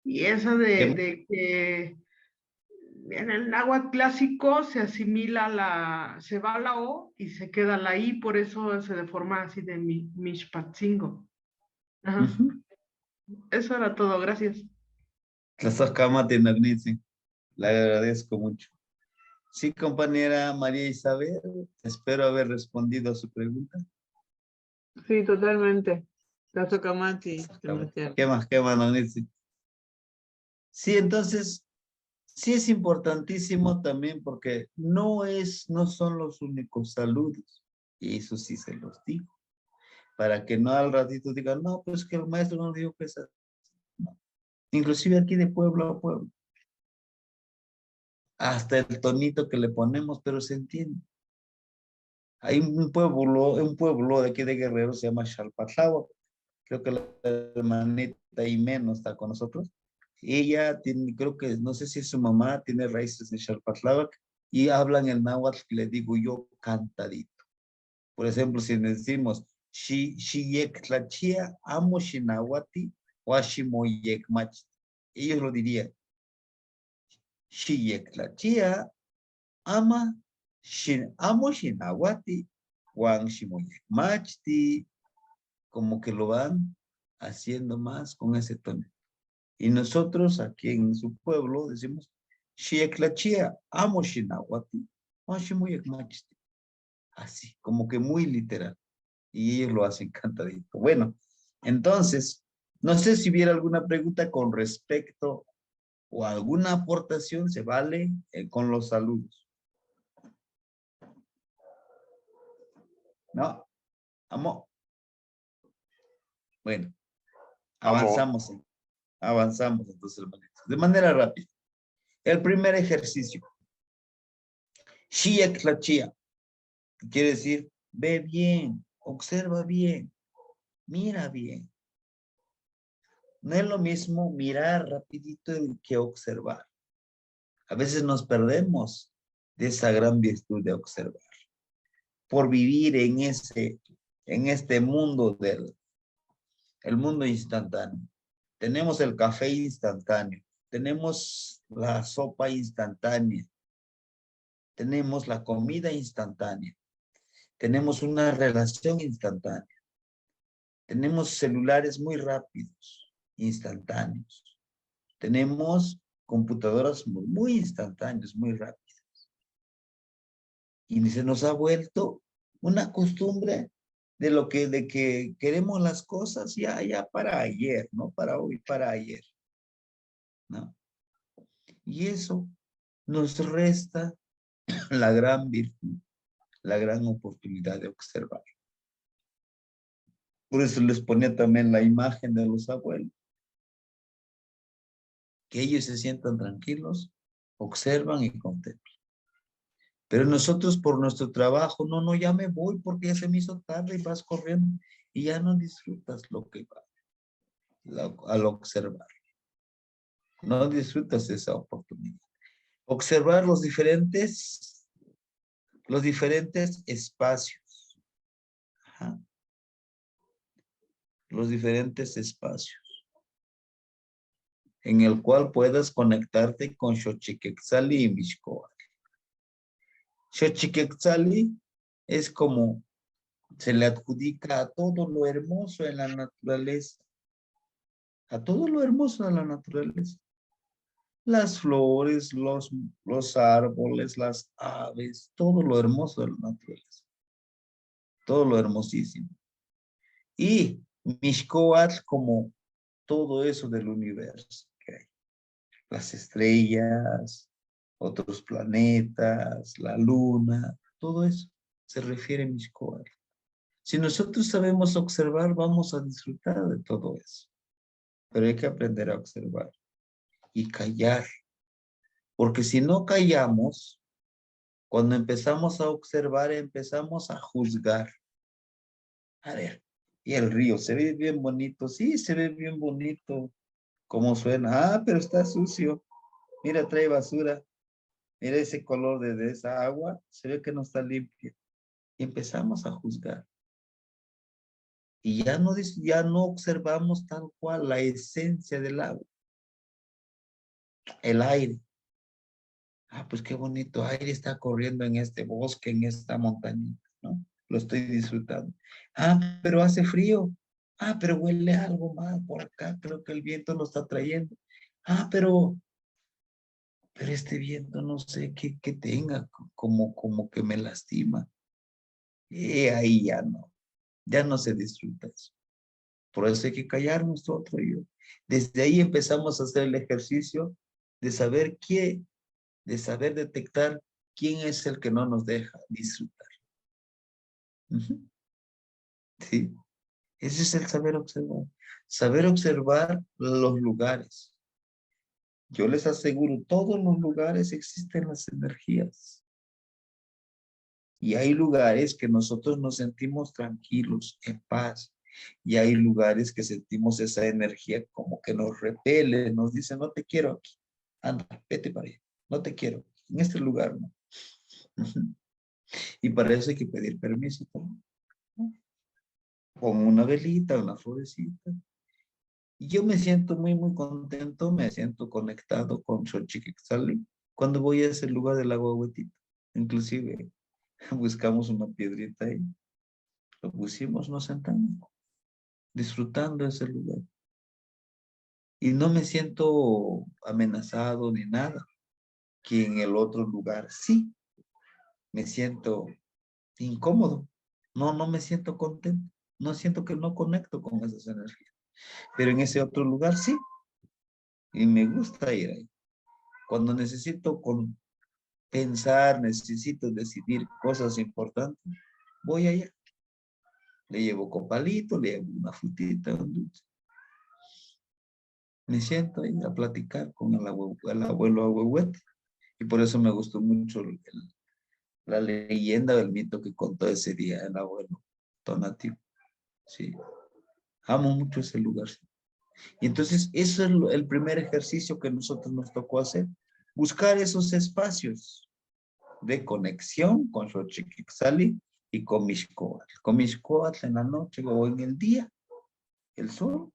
C: Y eso de que en el náhuatl clásico se asimila se va la O y se queda la I, por eso se deforma así de Mishpatzingo. Ajá. Eso era todo, gracias.
A: Le agradezco mucho. Sí, compañera María Isabel, espero haber respondido a su pregunta.
B: Sí, totalmente. Caso Camati, Sebastián.
A: ¿Qué más, don Nitsi? Sí, entonces, sí es importantísimo también porque no son los únicos saludos. Y eso sí se los digo. Para que no al ratito digan, no, pues que el maestro nos dijo que es así. No. Inclusive aquí de pueblo a pueblo. Hasta el tonito que le ponemos, pero se entiende. Hay un pueblo de aquí de Guerrero, se llama Xalpatláhuac. Creo que la hermanita Imeno está con nosotros. Ella tiene, creo que, no sé si su mamá tiene raíces de Xalpatláhuac y hablan el náhuatl que le digo yo cantadito. Por ejemplo, si decimos, Shiyek tlachia amo shinawati washimoyek mach. Ellos lo dirían, Shiyek tlachia amo shinawati wan shimoyek machti. Como que lo van haciendo más con ese tono. Y nosotros aquí en su pueblo decimos, Shieklachia, amo Shinahuati, así, como que muy literal. Y ellos lo hacen cantadito. Bueno, entonces, no sé si hubiera alguna pregunta con respecto o alguna aportación, se vale con los saludos. ¿No? Amo. Bueno, avanzamos. Avanzamos entonces, hermanitos. De manera rápida. El primer ejercicio. Shia tlachia. Quiere decir, ve bien, observa bien, mira bien. No es lo mismo mirar rapidito que observar. A veces nos perdemos de esa gran virtud de observar. Por vivir en este mundo el mundo instantáneo. Tenemos el café instantáneo. Tenemos la sopa instantánea. Tenemos la comida instantánea. Tenemos una relación instantánea. Tenemos celulares muy rápidos, instantáneos. Tenemos computadoras muy instantáneas, muy rápidas. Y se nos ha vuelto una costumbre de que queremos las cosas ya para ayer, no para hoy, para ayer. ¿No? Y eso nos resta la gran virtud, la gran oportunidad de observar. Por eso les ponía también la imagen de los abuelos. Que ellos se sientan tranquilos, observan y contemplan. Pero nosotros por nuestro trabajo, no, ya me voy porque ya se me hizo tarde y vas corriendo y ya no disfrutas lo que va al observar. No disfrutas esa oportunidad. Observar los diferentes espacios. Ajá. Los diferentes espacios en el cual puedas conectarte con Xochiquetzali y Mixcoac. Xochiquetzali es como se le adjudica a todo lo hermoso en la naturaleza. A todo lo hermoso de la naturaleza. Las flores, los árboles, las aves, todo lo hermoso de la naturaleza. Todo lo hermosísimo. Y Mixcoatl como todo eso del universo que hay. Las estrellas, otros planetas, la luna, todo eso se refiere a Mixcoatl. Si nosotros sabemos observar, vamos a disfrutar de todo eso. Pero hay que aprender a observar y callar. Porque si no callamos, cuando empezamos a observar, empezamos a juzgar. A ver, y el río, ¿se ve bien bonito? Sí, se ve bien bonito. ¿Cómo suena? Ah, pero está sucio. Mira, trae basura. Mira ese color de esa agua. Se ve que no está limpia. Y empezamos a juzgar. Y ya no observamos tal cual la esencia del agua. El aire. Ah, pues qué bonito aire está corriendo en este bosque, en esta montañita, ¿no? Lo estoy disfrutando. Ah, pero hace frío. Ah, pero huele algo mal por acá. Creo que el viento lo está trayendo. Ah, pero pero este viento no sé qué tenga, como que me lastima. Y ahí ya no se disfruta eso. Por eso hay que callarnos nosotros y yo. Desde ahí empezamos a hacer el ejercicio de saber de saber detectar quién es el que no nos deja disfrutar. Ujú. Sí, ese es el saber observar. Saber observar los lugares. Yo les aseguro, todos los lugares existen las energías. Y hay lugares que nosotros nos sentimos tranquilos, en paz. Y hay lugares que sentimos esa energía como que nos repele, nos dice, no te quiero aquí. Anda, vete para allá. No te quiero. En este lugar no. Y para eso hay que pedir permiso también. Con una velita, una florecita. Y yo me siento muy contento, me siento conectado con Xochiquixali cuando voy a ese lugar del agua huetita. Inclusive buscamos una piedrita ahí, lo pusimos, nos sentamos, disfrutando ese lugar. Y no me siento amenazado ni nada, que en el otro lugar sí, me siento incómodo. No me siento contento, no siento que no conecto con esas energías. Pero en ese otro lugar sí, y me gusta ir ahí. Cuando necesito pensar, necesito decidir cosas importantes, voy allá. Le llevo copalito, le llevo una frutita, un dulce. Me siento ahí a platicar con el abuelo ahuehuete. Y por eso me gustó mucho la leyenda del mito que contó ese día el abuelo Tonatiuh. Sí, amo mucho ese lugar. Sí. Y entonces eso es el primer ejercicio que nosotros nos tocó hacer. Buscar esos espacios de conexión con Xochiquixali y con Mixcoatl. Con Mixcoatl en la noche o en el día, el sol.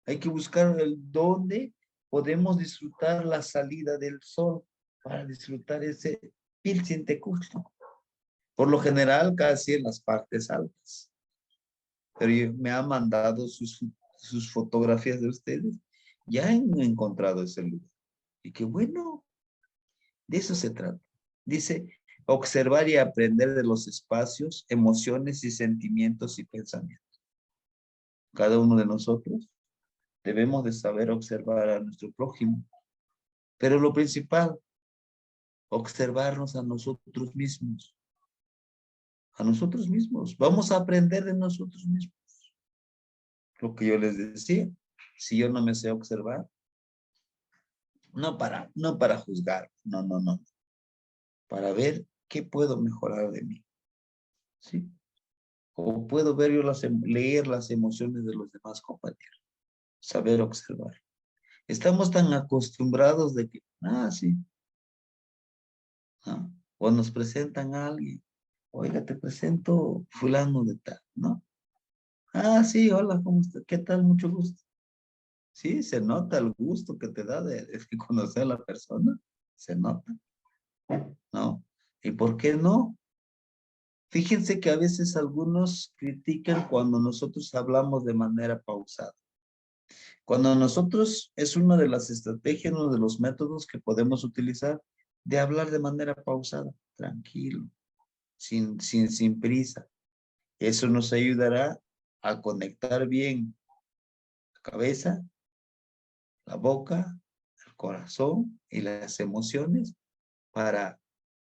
A: Hay que buscar el dónde podemos disfrutar la salida del sol para disfrutar ese Pilsintecuhtli. Por lo general, casi en las partes altas. Pero me han mandado sus fotografías de ustedes. Ya han encontrado ese lugar. Y qué bueno, de eso se trata. Dice, observar y aprender de los espacios, emociones y sentimientos y pensamientos. Cada uno de nosotros debemos de saber observar a nuestro prójimo. Pero lo principal, observarnos a nosotros mismos. A nosotros mismos. Vamos a aprender de nosotros mismos. Lo que yo les decía, si yo no me sé observar, no para juzgar, no. Para ver qué puedo mejorar de mí. ¿Sí? O puedo ver yo leer las emociones de los demás compañeros. Saber observar. Estamos tan acostumbrados de que, sí. ¿No? O nos presentan a alguien. Oiga, te presento fulano de tal, ¿no? Sí, hola, ¿cómo estás? ¿Qué tal? Mucho gusto. Sí, se nota el gusto que te da de conocer a la persona. Se nota, ¿no? ¿Y por qué no? Fíjense que a veces algunos critican cuando nosotros hablamos de manera pausada. Cuando nosotros, es una de las estrategias, uno de los métodos que podemos utilizar de hablar de manera pausada, tranquilo, sin prisa. Eso nos ayudará a conectar bien la cabeza, la boca, el corazón y las emociones para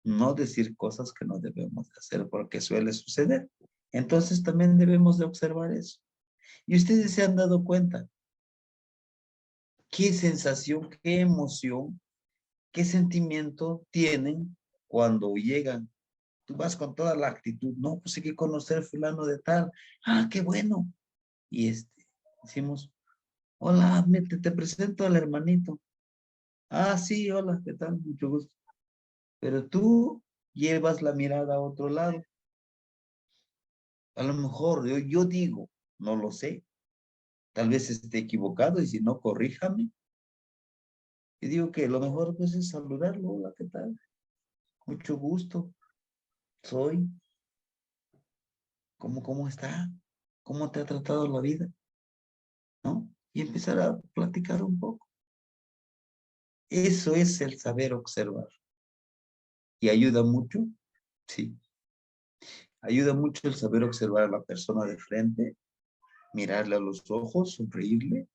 A: no decir cosas que no debemos hacer porque suele suceder. Entonces también debemos de observar eso. Y ustedes se han dado cuenta qué sensación, qué emoción, qué sentimiento tienen cuando llegan. Tú vas con toda la actitud, no, pues hay que conocer fulano de tal. Qué bueno. Y decimos, hola, te presento al hermanito. Sí, hola, ¿qué tal? Mucho gusto. Pero tú llevas la mirada a otro lado. A lo mejor yo digo, no lo sé. Tal vez esté equivocado y si no, corríjame. Y digo que lo mejor pues es saludarlo. Hola, ¿qué tal? Mucho gusto. Soy. ¿Cómo está? ¿Cómo te ha tratado la vida? ¿No? Y empezar a platicar un poco. Eso es el saber observar. ¿Y ayuda mucho? Sí. Ayuda mucho el saber observar a la persona de frente, mirarle a los ojos, sonreírle,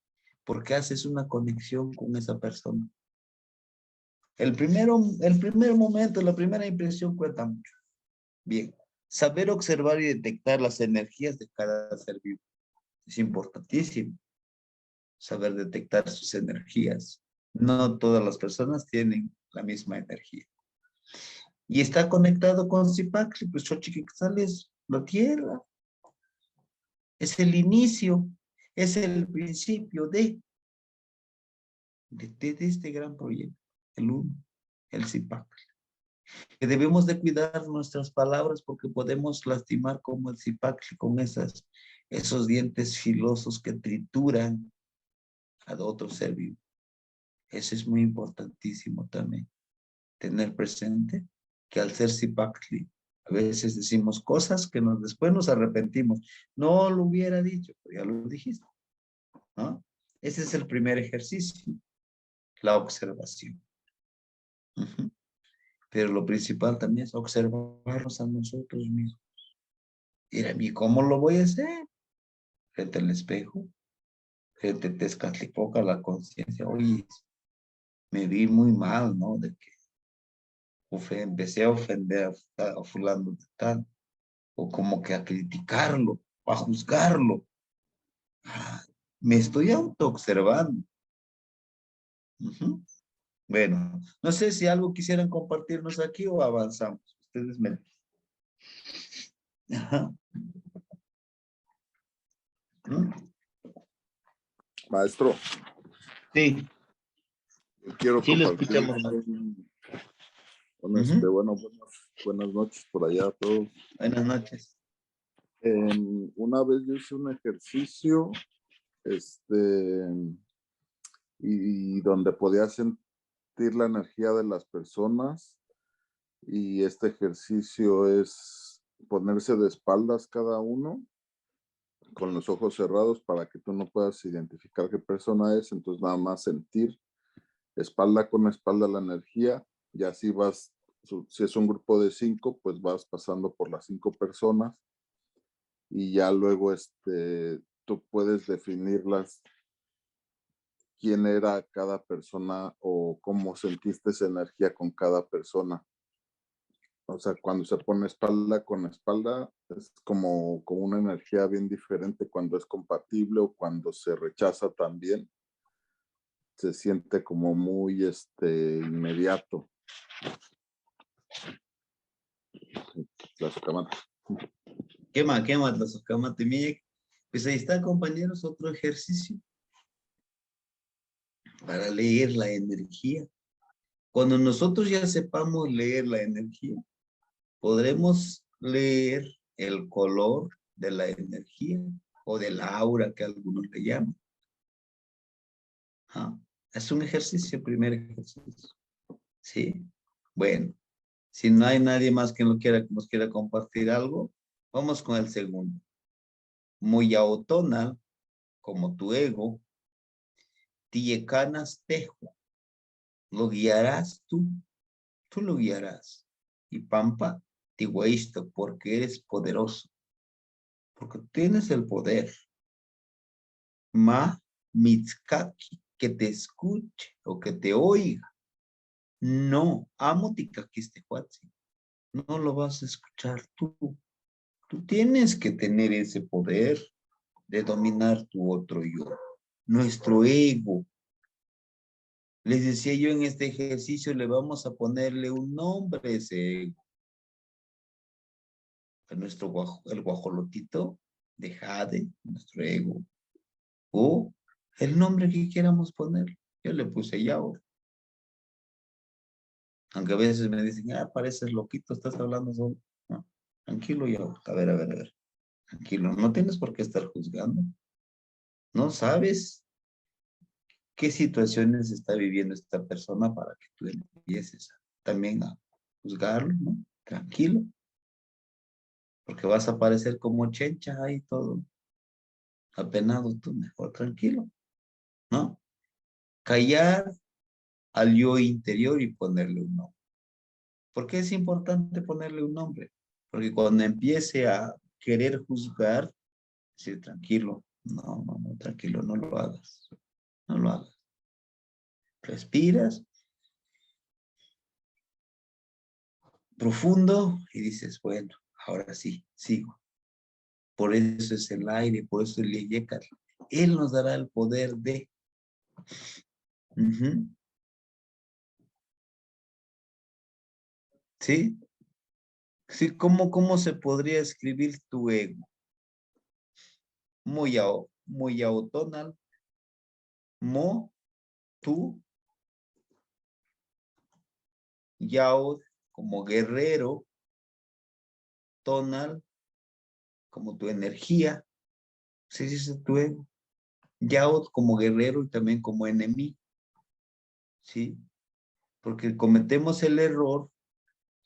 A: porque haces una conexión con esa persona. El primer momento, la primera impresión cuenta mucho. Bien, saber observar y detectar las energías de cada ser vivo. Es importantísimo saber detectar sus energías. No todas las personas tienen la misma energía. Y está conectado con Zipacli, pues Xochiquixal es la tierra. Es el inicio, es el principio de este gran proyecto, el uno, el Zipacli. Que debemos de cuidar nuestras palabras porque podemos lastimar como el Zipacli con esos dientes filosos que trituran a otro ser vivo. Eso es muy importantísimo también, tener presente que al ser Zipacli, a veces decimos cosas que después nos arrepentimos. No lo hubiera dicho, pero ya lo dijiste, ¿no? Ese es el primer ejercicio, la observación. Pero lo principal también es observarnos a nosotros mismos. Mira, ¿y cómo lo voy a hacer? Frente al espejo, frente a Tezcatlipoca, la conciencia. Oye, me vi muy mal, ¿no? De que empecé a ofender a fulano de tal, o como que a criticarlo, a juzgarlo. Ah, me estoy auto-observando. Bueno, no sé si algo quisieran compartirnos aquí o avanzamos. Ustedes me... Ajá.
D: Maestro,
A: Sí,
D: quiero
A: sí lo
D: compartir
A: escuchamos.
D: bueno, buenas noches por allá a todos.
A: Buenas noches.
D: Una vez yo hice un ejercicio, y donde podía sentir la energía de las personas, y este ejercicio es ponerse de espaldas cada uno, con los ojos cerrados para que tú no puedas identificar qué persona es, entonces nada más sentir espalda con espalda la energía, y así vas, si es un grupo de 5, pues vas pasando por las 5 personas, y ya luego tú puedes definirlas, quién era cada persona o cómo sentiste esa energía con cada persona. O sea, cuando se pone espalda con espalda, es como una energía bien diferente cuando es compatible, o cuando se rechaza también. Se siente como muy inmediato. La socamata.
A: Quema, la socamate. Pues ahí está, compañeros, otro ejercicio para leer la energía. Cuando nosotros ya sepamos leer la energía, podremos leer el color de la energía o del aura que algunos le llaman. ¿Ah? Es un ejercicio, primer ejercicio. ¿Sí? Bueno, si no hay nadie más que nos quiera compartir algo, vamos con el segundo. Muy autónal, como tu ego, Tiecanas Tejo. Lo guiarás tú lo guiarás. Y Pampa, Tiguaísto, porque eres poderoso, porque tienes el poder. Ma Mitskaki, que te escuche o que te oiga. No, amo Ticaquistehuatzi. No lo vas a escuchar tú. Tú tienes que tener ese poder de dominar tu otro yo, nuestro ego. Les decía yo, en este ejercicio le vamos a ponerle un nombre a ese ego. A el guajolotito de Jade, nuestro ego. O el nombre que quieramos poner. Yo le puse Yaur. Aunque a veces me dicen, pareces loquito, estás hablando solo. No, tranquilo, Yaur. A ver. Tranquilo, no tienes por qué estar juzgando. No sabes qué situaciones está viviendo esta persona para que tú empieces también a juzgarlo, ¿no? Tranquilo. Porque vas a parecer como chencha ahí todo apenado, tú mejor tranquilo, ¿no? Callar al yo interior y ponerle un nombre. ¿Por qué es importante ponerle un nombre? Porque cuando empiece a querer juzgar, decir, tranquilo, no, tranquilo, no lo hagas. No lo hagas. Respiras profundo y dices, bueno, ahora sí, sigo. Por eso es el aire, por eso el Yeyekat. Él nos dará el poder de... ¿Sí? Sí, ¿cómo se podría escribir tu ego? Muy autonal, tú, yaud, como guerrero, tonal, como tu energía, ¿sí dice tu ego? Yaud como guerrero y también como enemigo, ¿sí? Porque cometemos el error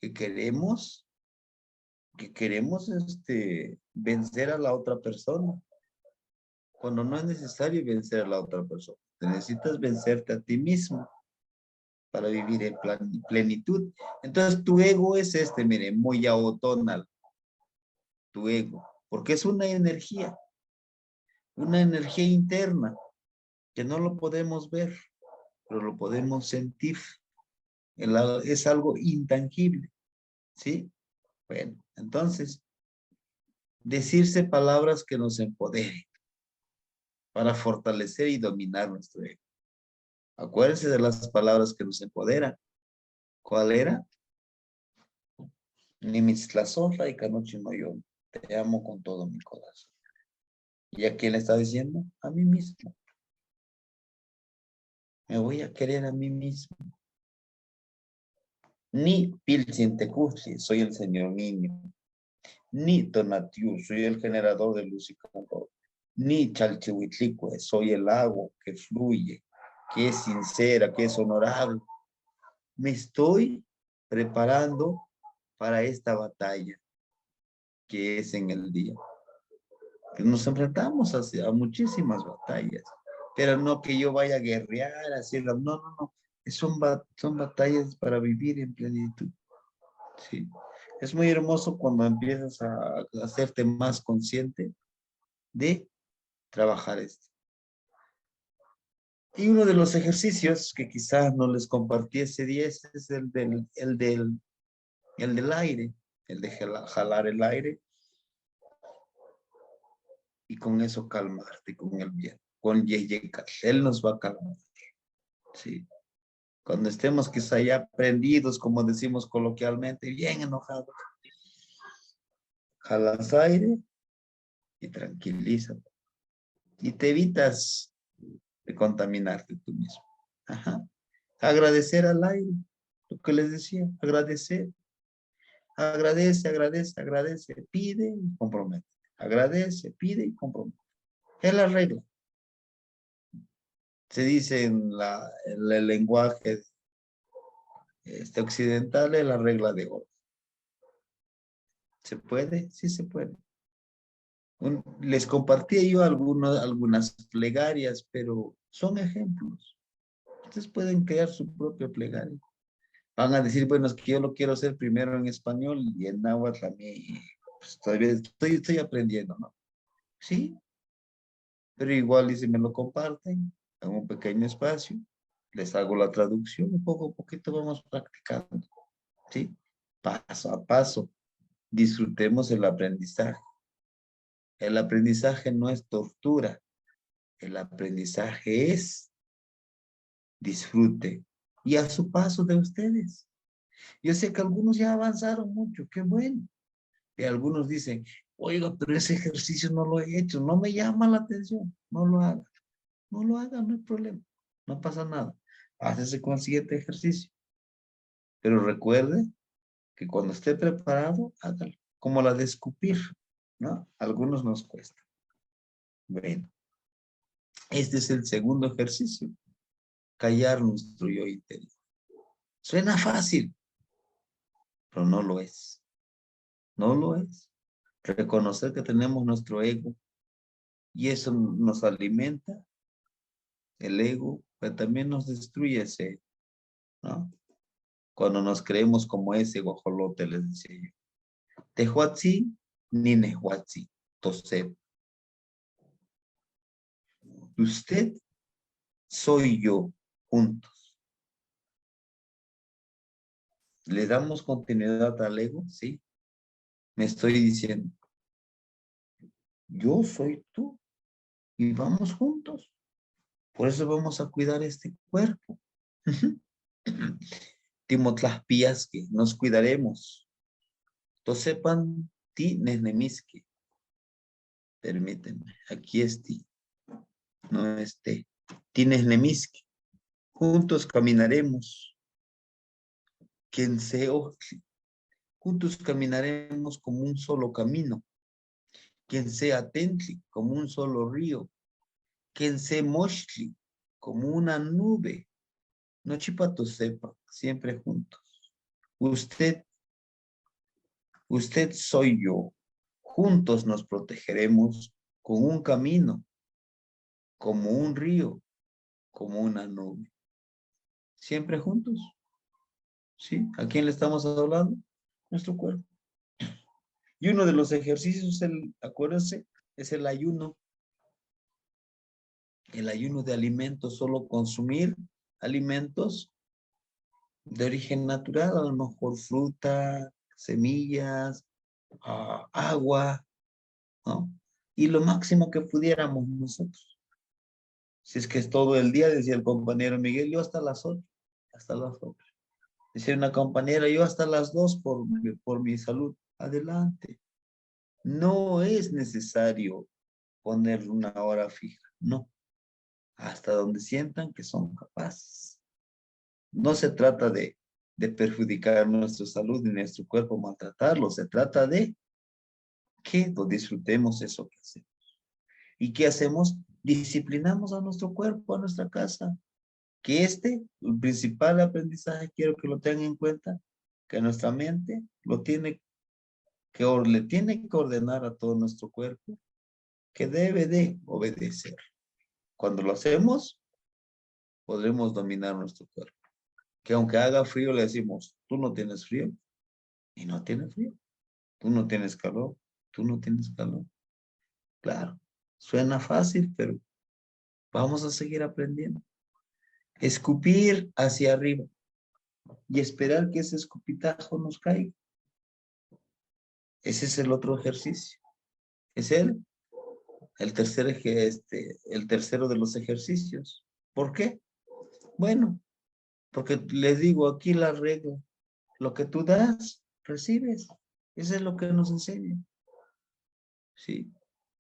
A: que queremos vencer a la otra persona, cuando no es necesario vencer a la otra persona. Te necesitas vencerte a ti mismo para vivir en plenitud. Entonces tu ego es mire, muy autonal, tu ego, porque es una energía interna que no lo podemos ver, pero lo podemos sentir. Es algo intangible, ¿sí? Bueno, entonces, decirse palabras que nos empoderen para fortalecer y dominar nuestro ego. Acuérdense de las palabras que nos empoderan. ¿Cuál era? Nimitztlazohla y Canochinoyo. Te amo con todo mi corazón. ¿Y a quién le está diciendo? A mí mismo. Me voy a querer a mí mismo. Ni Pilcintecutli, soy el señor niño. Ni Tonatiu, soy el generador de luz y calor. Ni Chalchihuitlicue, soy el agua que fluye, que es sincera, que es honorable. Me estoy preparando para esta batalla que es en el día. Que nos enfrentamos a muchísimas batallas, pero no que yo vaya a guerrear, así, no. Son batallas para vivir en plenitud. Sí. Es muy hermoso cuando empiezas a hacerte más consciente de trabajar esto. Y uno de los ejercicios que quizás no les compartí ese día es el del aire, el de jalar el aire y con eso calmarte con el bien, con Yeyekat. Él nos va a calmar. Sí. Cuando estemos quizá ya prendidos, como decimos coloquialmente, bien enojados, jalas aire y tranquilízate. Y te evitas de contaminarte tú mismo. Ajá. Agradecer al aire, lo que les decía, agradecer. Agradece, pide y compromete. Agradece, pide y compromete. Es la regla. Se dice en el lenguaje occidental, es la regla de oro. ¿Se puede? Sí se puede. Les compartí yo algunas plegarias, pero son ejemplos. Ustedes pueden crear su propia plegaria. Van a decir, bueno, es que yo lo quiero hacer primero en español y en náhuatl a mí, pues, todavía estoy aprendiendo, ¿no? Sí, pero igual y si me lo comparten en un pequeño espacio, les hago la traducción y poco a poquito vamos practicando, ¿sí? Paso a paso, disfrutemos el aprendizaje. El aprendizaje no es tortura, el aprendizaje es disfrute y a su paso de ustedes. Yo sé que algunos ya avanzaron mucho, qué bueno. Y algunos dicen, oiga, pero ese ejercicio no lo he hecho, no me llama la atención, no lo haga. No lo haga, no hay problema, no pasa nada. Hácese con el siguiente ejercicio. Pero recuerde que cuando esté preparado, hágalo. Como la de escupir, ¿no? A algunos nos cuesta. Bueno, este es el segundo ejercicio. Callar nuestro yo interior. Suena fácil, pero no lo es. No lo es. Reconocer que tenemos nuestro ego y eso nos alimenta el ego, pero también nos destruye ese ego. ¿no? Cuando nos creemos como ese guajolote, les decía yo. Tehuatzi, ni nehuatzi, tosep. Usted, soy yo, juntos. ¿Le damos continuidad al ego? Sí. Me estoy diciendo, yo soy tú y vamos juntos. Por eso vamos a cuidar este cuerpo. Timotlaspiasque, nos cuidaremos. Tosepan ti nesnemisque. Permíteme, aquí es ti, no este. Ti nesnemisque. Juntos caminaremos. Quien se ojli. Juntos caminaremos como un solo camino. Quien sea Tentli, como un solo río. Quien se moshli, como una nube. No chipato sepa, siempre juntos. Usted soy yo. Juntos nos protegeremos con un camino, como un río, como una nube. Siempre juntos. ¿Sí? ¿A quién le estamos hablando? Nuestro cuerpo. Y uno de los ejercicios, acuérdense, es el ayuno. El ayuno de alimentos, solo consumir alimentos de origen natural, a lo mejor fruta, semillas, agua, ¿no? Y lo máximo que pudiéramos nosotros. Si es que es todo el día, decía el compañero Miguel, yo hasta las 8, hasta las 8. Decía una compañera, yo hasta las 2 por mi salud. Adelante. No es necesario poner una hora fija, no. Hasta donde sientan que son capaces. No se trata de perjudicar nuestra salud ni nuestro cuerpo, maltratarlo. Se trata de que lo disfrutemos eso que hacemos. ¿Y qué hacemos? Disciplinamos a nuestro cuerpo, a nuestra casa. Que el principal aprendizaje, quiero que lo tengan en cuenta, que nuestra mente le tiene que ordenar a todo nuestro cuerpo, que debe de obedecer. Cuando lo hacemos, podremos dominar nuestro cuerpo. Que aunque haga frío, le decimos, tú no tienes frío, y no tienes frío. Tú no tienes calor, tú no tienes calor. Claro, suena fácil, pero vamos a seguir aprendiendo. Escupir hacia arriba y esperar que ese escupitajo nos caiga. Ese es el otro ejercicio. Es el tercero de los ejercicios. ¿Por qué? Bueno, porque les digo aquí la regla. Lo que tú das, recibes. Eso es lo que nos enseña. ¿Sí?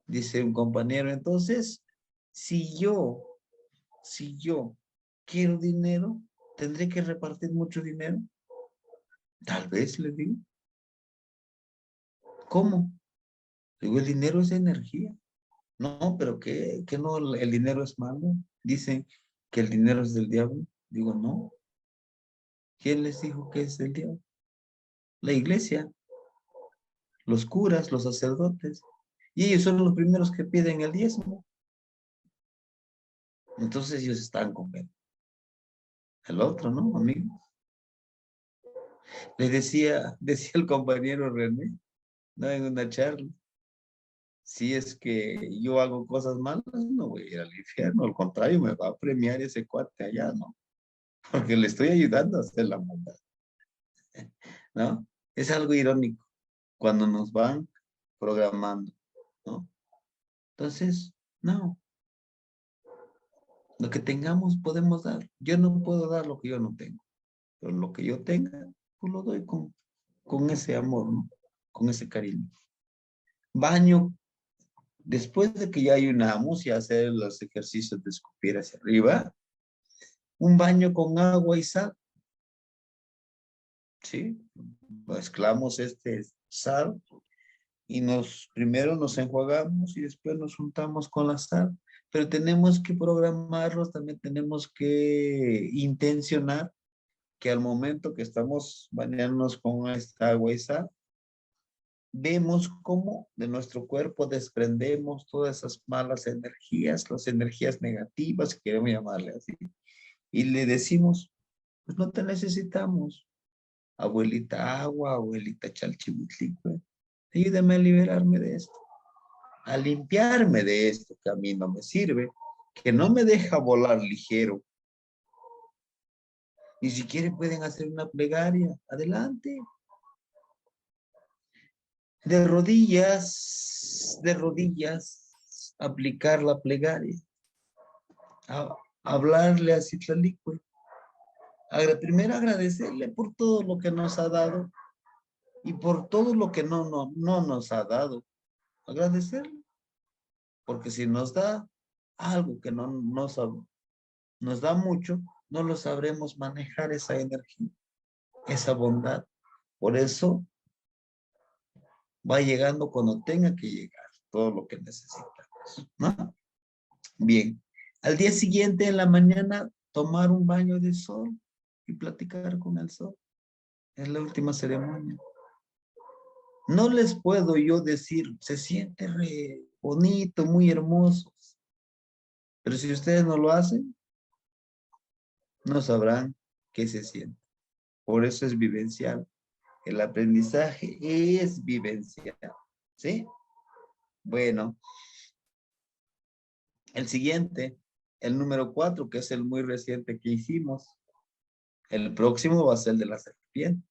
A: Dice un compañero, entonces, si yo quiero dinero, ¿tendré que repartir mucho dinero? Tal vez, le digo. ¿Cómo? Digo, el dinero es energía. No, pero ¿qué no? El dinero es malo. Dicen que el dinero es del diablo. Digo, no. ¿Quién les dijo que es del diablo? La iglesia, los curas, los sacerdotes. Y ellos son los primeros que piden el diezmo. Entonces ellos están con el otro, ¿no, amigo? Le decía el compañero René, ¿no? En una charla. Si es que yo hago cosas malas, no voy a ir al infierno. Al contrario, me va a premiar ese cuate allá, ¿no? Porque le estoy ayudando a hacer la maldad. ¿No? Es algo irónico cuando nos van programando, ¿no? Entonces, no. Lo que tengamos podemos dar. Yo no puedo dar lo que yo no tengo. Pero lo que yo tenga, pues lo doy con ese amor, ¿no? Con ese cariño. Baño. Después de que ya ayunamos y hacer los ejercicios de escupir hacia arriba, un baño con agua y sal. ¿Sí? Mezclamos sal y primero nos enjuagamos y después nos juntamos con la sal. Pero tenemos que programarlos, también tenemos que intencionar que al momento que estamos bañándonos con esta agua y sal, vemos cómo de nuestro cuerpo desprendemos todas esas malas energías, las energías negativas, queremos llamarle así. Y le decimos, pues no te necesitamos. Abuelita agua, abuelita chalchihuitlicue, ayúdame a liberarme de esto, a limpiarme de esto que a mí no me sirve, que no me deja volar ligero. Y si quieren pueden hacer una plegaria, adelante. De rodillas, aplicar la plegaria. Hablarle a Citlalicue. Primero agradecerle por todo lo que nos ha dado y por todo lo que no nos ha dado. Agradecerle. Porque si nos da algo que no nos da mucho, no lo sabremos manejar esa energía, esa bondad. Por eso va llegando cuando tenga que llegar todo lo que necesitamos, ¿no? Bien, al día siguiente en la mañana tomar un baño de sol y platicar con el sol. Es la última ceremonia. No les puedo yo decir, se siente re bonito, muy hermoso. Pero si ustedes no lo hacen, no sabrán qué se siente. Por eso es vivencial. El aprendizaje es vivencial. ¿Sí? Bueno. El siguiente, el número 4, que es el muy reciente que hicimos. El próximo va a ser el de la serpiente.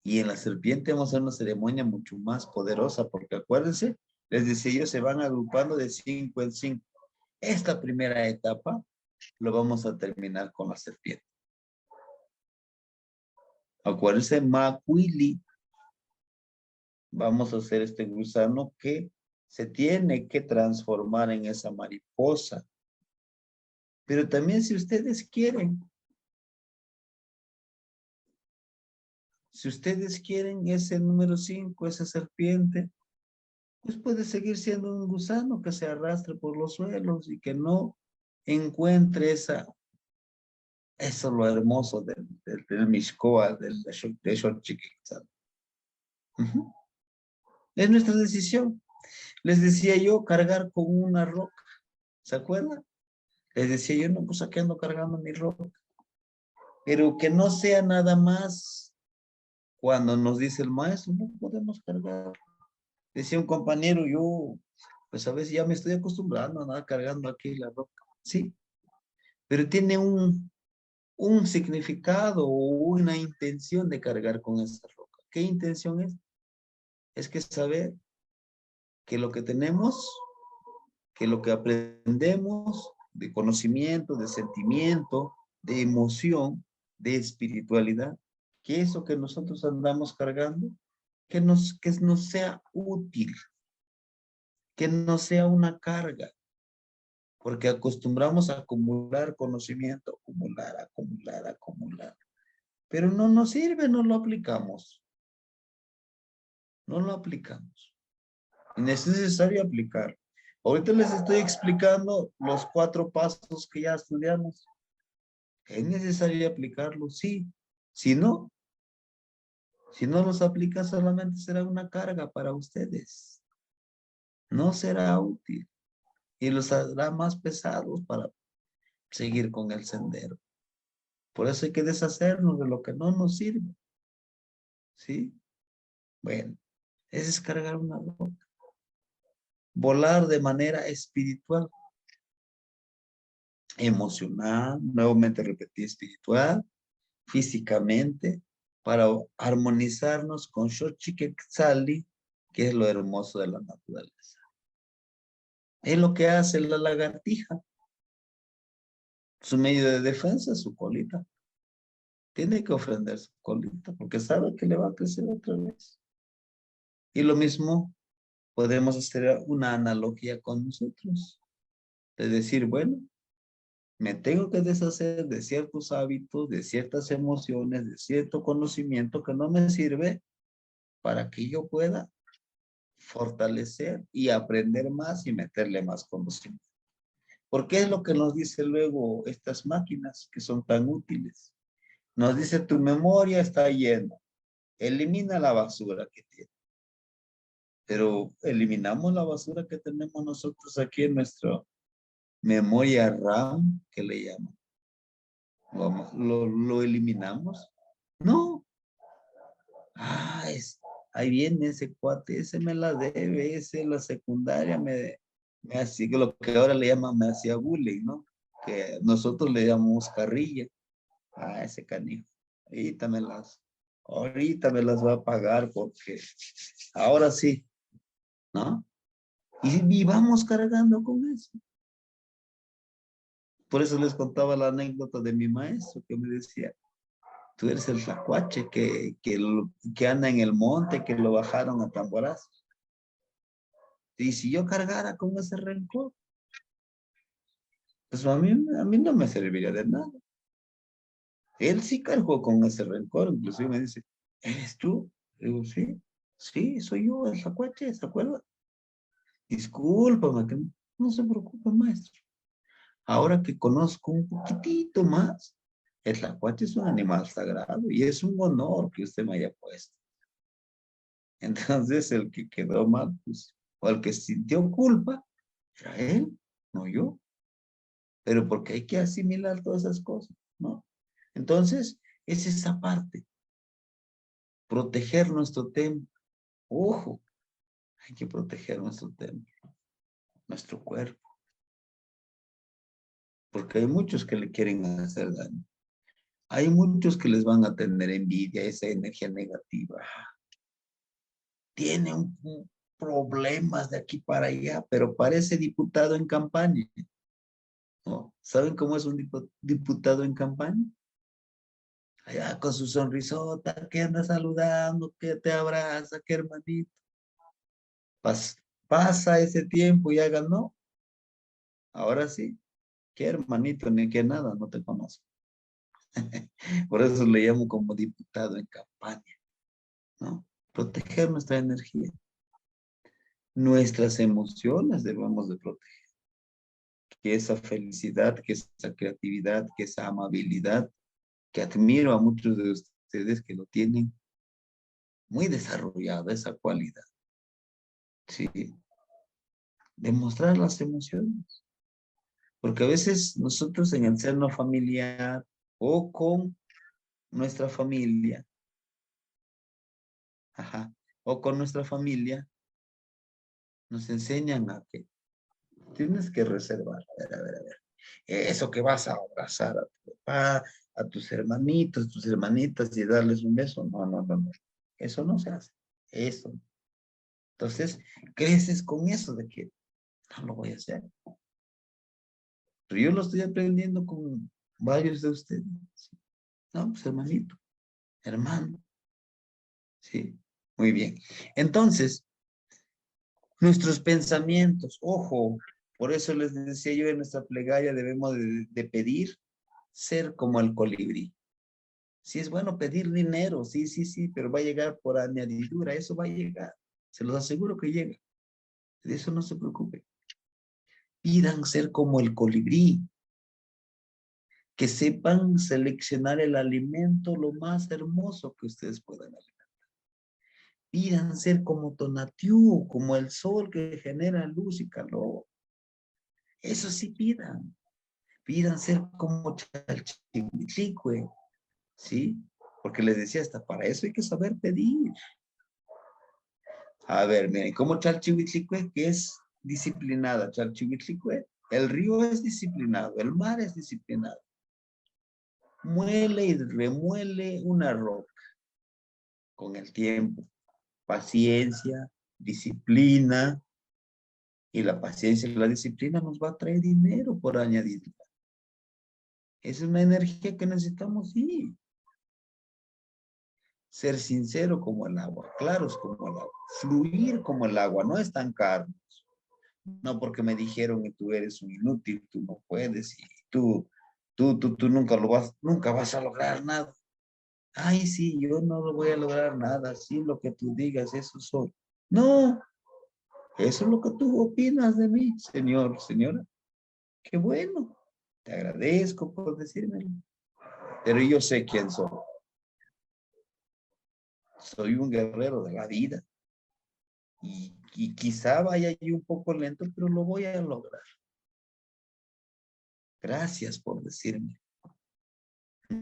A: Y en la serpiente vamos a hacer una ceremonia mucho más poderosa, porque acuérdense, les decía yo, se van agrupando de 5 en 5. Esta primera etapa lo vamos a terminar con la serpiente. Acuérdense, Macuili. Vamos a hacer este gusano que se tiene que transformar en esa mariposa. Pero también si ustedes quieren, ese número 5, esa serpiente, pues puede seguir siendo un gusano que se arrastre por los suelos y que no encuentre eso es lo hermoso del Mixcoa, de Xochiquixal. Es nuestra decisión. Les decía yo cargar con una roca. ¿Se acuerdan? Les decía yo, no, pues aquí ando cargando mi roca. Pero que no sea nada más cuando nos dice el maestro, no podemos cargar. Decía un compañero, yo, pues a veces ya me estoy acostumbrando a andar cargando aquí la roca. Sí, pero tiene un significado o una intención de cargar con esa roca. ¿Qué intención es? Es que saber que lo que tenemos, que lo que aprendemos de conocimiento, de sentimiento, de emoción, de espiritualidad, que eso que nosotros andamos cargando, que nos sea útil, que no sea una carga, porque acostumbramos a acumular conocimiento, acumular, pero no nos sirve, no lo aplicamos. No lo aplicamos. Y es necesario aplicar. Ahorita les estoy explicando los 4 pasos que ya estudiamos. ¿Es necesario aplicarlos? Sí. Si no los aplica, solamente será una carga para ustedes. No será útil. Y los hará más pesados para seguir con el sendero. Por eso hay que deshacernos de lo que no nos sirve. ¿Sí? Bueno, ese es cargar una roca. Volar de manera espiritual, emocional, nuevamente repetí, espiritual, físicamente, para armonizarnos con Xochiquetzali, que es lo hermoso de la naturaleza. Es lo que hace la lagartija. Su medio de defensa es su colita. Tiene que ofender su colita porque sabe que le va a crecer otra vez. Y lo mismo podemos hacer una analogía con nosotros. De decir, bueno, me tengo que deshacer de ciertos hábitos, de ciertas emociones, de cierto conocimiento que no me sirve para que yo pueda fortalecer y aprender más y meterle más conocimiento. Porque es lo que nos dice luego estas máquinas que son tan útiles. Nos dice tu memoria está llena. Elimina la basura que tiene. Pero eliminamos la basura que tenemos nosotros aquí en nuestra memoria RAM, que le llaman. lo eliminamos. No. Ah, ahí viene ese cuate, ese me la debe, ese en la secundaria me hacía, lo que ahora le llaman, me hacía bullying, ¿no? Que nosotros le llamamos carrilla. Ah, ese canijo. Ahorita me las va a pagar porque ahora sí, ¿no? Y vamos cargando con eso. Por eso les contaba la anécdota de mi maestro que me decía, tú eres el tlacuache que anda en el monte, que lo bajaron a tamborazos. Y si yo cargara con ese rencor, pues a mí no me serviría de nada. Él sí cargó con ese rencor, inclusive me dice, ¿eres tú? Digo, sí, sí, soy yo, el tlacuache, ¿se acuerda? Discúlpame, que no se preocupe, maestro. Ahora que conozco un poquitito más, el tlacuache es un animal sagrado y es un honor que usted me haya puesto. Entonces, el que quedó mal, pues, o el que sintió culpa, era él, no yo. Pero porque hay que asimilar todas esas cosas, ¿no? Entonces, es esa parte, proteger nuestro templo. Ojo, hay que proteger nuestro templo, nuestro cuerpo, porque hay muchos que le quieren hacer daño. Hay muchos que les van a tener envidia, esa energía negativa. Tiene problemas de aquí para allá, pero parece diputado en campaña. ¿No? ¿Saben cómo es un diputado en campaña? Allá con su sonrisota, que anda saludando, que te abraza, que hermanito. Pasa ese tiempo y ya ganó. Ahora sí, qué hermanito, ni que nada, no te conozco. Por eso le llamo como diputado en campaña, ¿no? Proteger nuestra energía. Nuestras emociones debemos de proteger. Que esa felicidad, que esa creatividad, que esa amabilidad, que admiro a muchos de ustedes que lo tienen muy desarrollada, esa cualidad. Sí. Demostrar las emociones. Porque a veces nosotros en el seno familiar o con nuestra familia, o con nuestra familia, nos enseñan a que tienes que reservar. A ver. Eso que vas a abrazar a tu papá, a tus hermanitos, tus hermanitas y darles un beso. No. Eso no se hace. Eso. Entonces, creces con eso de que no lo voy a hacer. Pero yo lo estoy aprendiendo con varios de ustedes. No, pues hermanito, hermano. Sí, muy bien. Entonces, nuestros pensamientos, ojo, por eso les decía yo en nuestra plegaria debemos de pedir ser como el colibrí. Sí es bueno pedir dinero, sí, pero va a llegar por añadidura, eso va a llegar. Se los aseguro que llega. De eso no se preocupe. Pidan ser como el colibrí, que sepan seleccionar el alimento lo más hermoso que ustedes puedan alimentar. Pidan ser como Tonatiuh, como el sol que genera luz y calor. Eso sí pidan. Pidan ser como Chalchihuitlicue, ¿sí? Porque les decía, hasta para eso hay que saber pedir. A ver, miren, como Chalchihuitlicue, que es disciplinada. Chalchihuitlicue, el río es disciplinado, el mar es disciplinado. Muele y remuele una roca con el tiempo. Paciencia, disciplina, y la paciencia y la disciplina nos va a traer dinero por añadidura. Esa es una energía que necesitamos, sí. Ser sincero como el agua, claros como el agua, fluir como el agua, no estancarnos. No porque me dijeron que tú eres un inútil, tú no puedes y tú nunca vas a lograr nada. Ay, sí, yo no lo voy a lograr nada, sí, lo que tú digas, eso soy. No, eso es lo que tú opinas de mí, señor, señora. Qué bueno, te agradezco por decírmelo. Pero yo sé quién soy. Soy un guerrero de la vida. Y quizá vaya ahí un poco lento, pero lo voy a lograr. Gracias por decirme.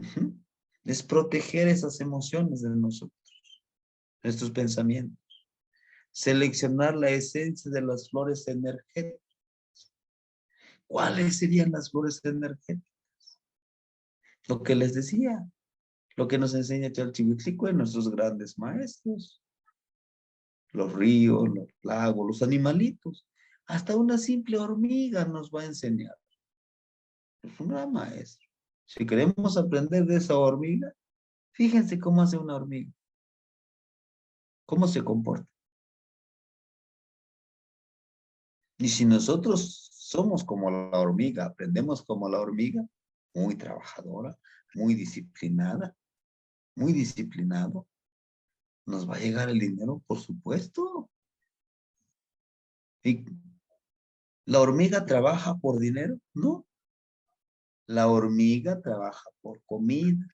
A: Ujú. Es proteger esas emociones de nosotros, nuestros pensamientos. Seleccionar la esencia de las flores energéticas. ¿Cuáles serían las flores energéticas? Lo que les decía, lo que nos enseña Chalchihuitlicue, nuestros grandes maestros. Los ríos, los lagos, los animalitos. Hasta una simple hormiga nos va a enseñar. Es un gran maestro. Si queremos aprender de esa hormiga, fíjense cómo hace una hormiga. Cómo se comporta. Y si nosotros somos como la hormiga, aprendemos como la hormiga, muy trabajadora, muy disciplinada, muy disciplinado, nos va a llegar el dinero, por supuesto. ¿Y la hormiga trabaja por dinero? No. La hormiga trabaja por comida.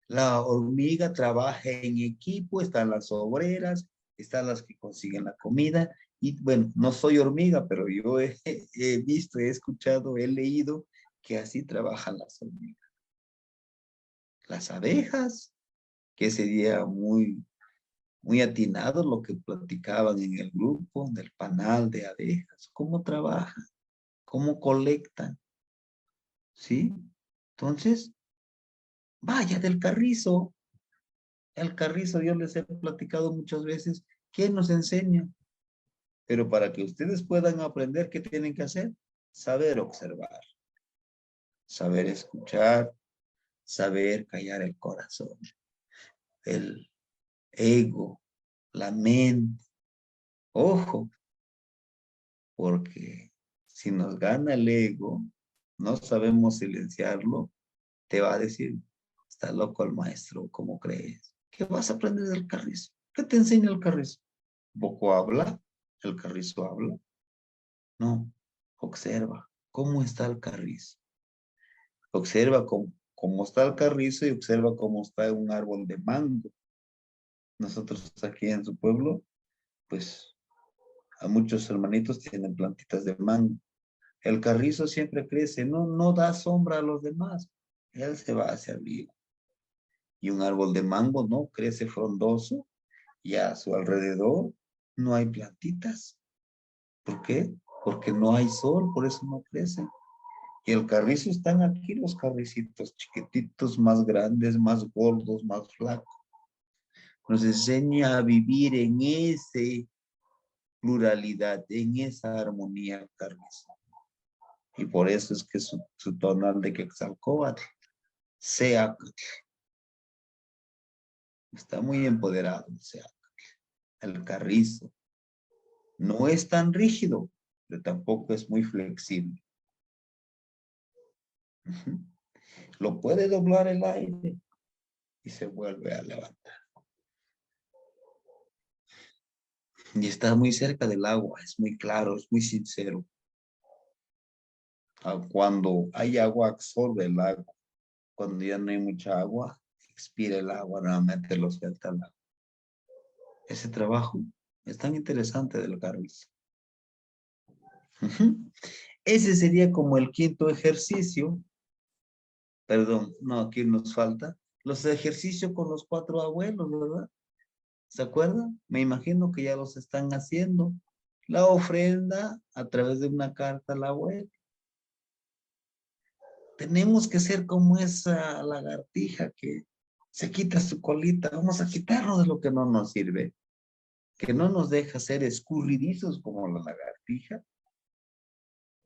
A: La hormiga trabaja en equipo, están las obreras, están las que consiguen la comida. Y bueno, no soy hormiga, pero yo he visto, he escuchado, he leído que así trabajan las hormigas. Las abejas, que sería muy atinado lo que platicaban en el grupo del panal de abejas. ¿Cómo trabajan? ¿Cómo colectan? ¿Sí? Entonces, vaya del carrizo. El carrizo yo les he platicado muchas veces. ¿Qué nos enseña? Pero para que ustedes puedan aprender, ¿qué tienen que hacer? Saber observar, saber escuchar, saber callar el corazón, el ego, la mente. Ojo, porque si nos gana el ego, no sabemos silenciarlo, te va a decir, está loco el maestro, ¿cómo crees? ¿Qué vas a aprender del carrizo? ¿Qué te enseña el carrizo? ¿Poco habla? ¿El carrizo habla? No, observa cómo está el carrizo. Observa cómo está el carrizo y observa cómo está un árbol de mango. Nosotros aquí en su pueblo, pues a muchos hermanitos tienen plantitas de mango. El carrizo siempre crece, no da sombra a los demás. Él se va hacia arriba. Y un árbol de mango no crece frondoso y a su alrededor no hay plantitas. ¿Por qué? Porque no hay sol, por eso no crece. Y el carrizo están aquí los carricitos chiquititos, más grandes, más gordos, más flacos. Nos enseña a vivir en esa pluralidad, en esa armonía el carrizo. Y por eso es que su tonal de Quetzalcóatl, Seacatl, está muy empoderado el Seacatl. El carrizo no es tan rígido, pero tampoco es muy flexible. Lo puede doblar el aire y se vuelve a levantar. Y está muy cerca del agua, es muy claro, es muy sincero. Cuando hay agua, absorbe el agua. Cuando ya no hay mucha agua, expira el agua, nuevamente lo suelta al agua. Ese trabajo es tan interesante del carrizo. Ese sería como el quinto ejercicio. Perdón, no, aquí nos falta. Los ejercicios con los 4 abuelos, ¿verdad? ¿Se acuerdan? Me imagino que ya los están haciendo. La ofrenda a través de una carta a la abuela. Tenemos que ser como esa lagartija que se quita su colita. Vamos a quitarnos de lo que no nos sirve. Que no nos deja ser escurridizos como la lagartija.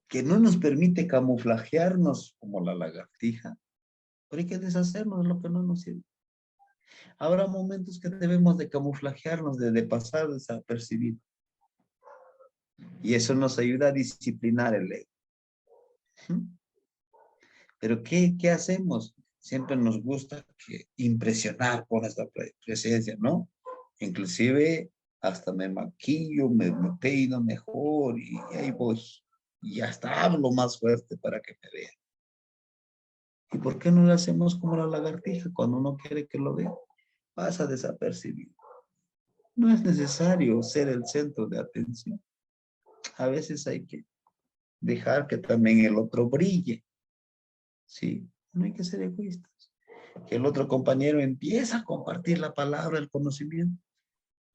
A: Que no nos permite camuflajearnos como la lagartija. Pero hay que deshacernos de lo que no nos sirve. Habrá momentos que debemos de camuflajearnos, de pasar desapercibido. Y eso nos ayuda a disciplinar el ego. Pero ¿qué hacemos? Siempre nos gusta impresionar con esta presencia, ¿no? Inclusive hasta me maquillo, me peino mejor y ahí voy. Y hasta hablo más fuerte para que me vean. ¿Y por qué no lo hacemos como la lagartija? Cuando uno quiere que lo vea, pasa desapercibido. No es necesario ser el centro de atención. A veces hay que dejar que también el otro brille. Sí, no hay que ser egoístas. que el otro compañero empieza a compartir la palabra, el conocimiento,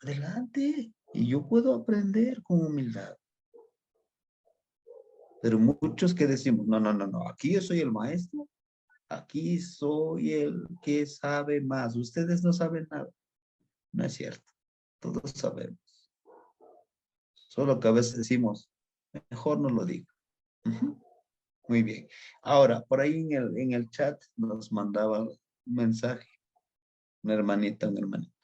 A: adelante. Y yo puedo aprender con humildad. Pero muchos que decimos, no, aquí yo soy el maestro, aquí soy el que sabe más. Ustedes no saben nada. No es cierto. Todos sabemos. Solo que a veces decimos, mejor no lo digo. Muy bien. Ahora, por ahí en el chat nos mandaba un mensaje, una hermanita, un hermanito.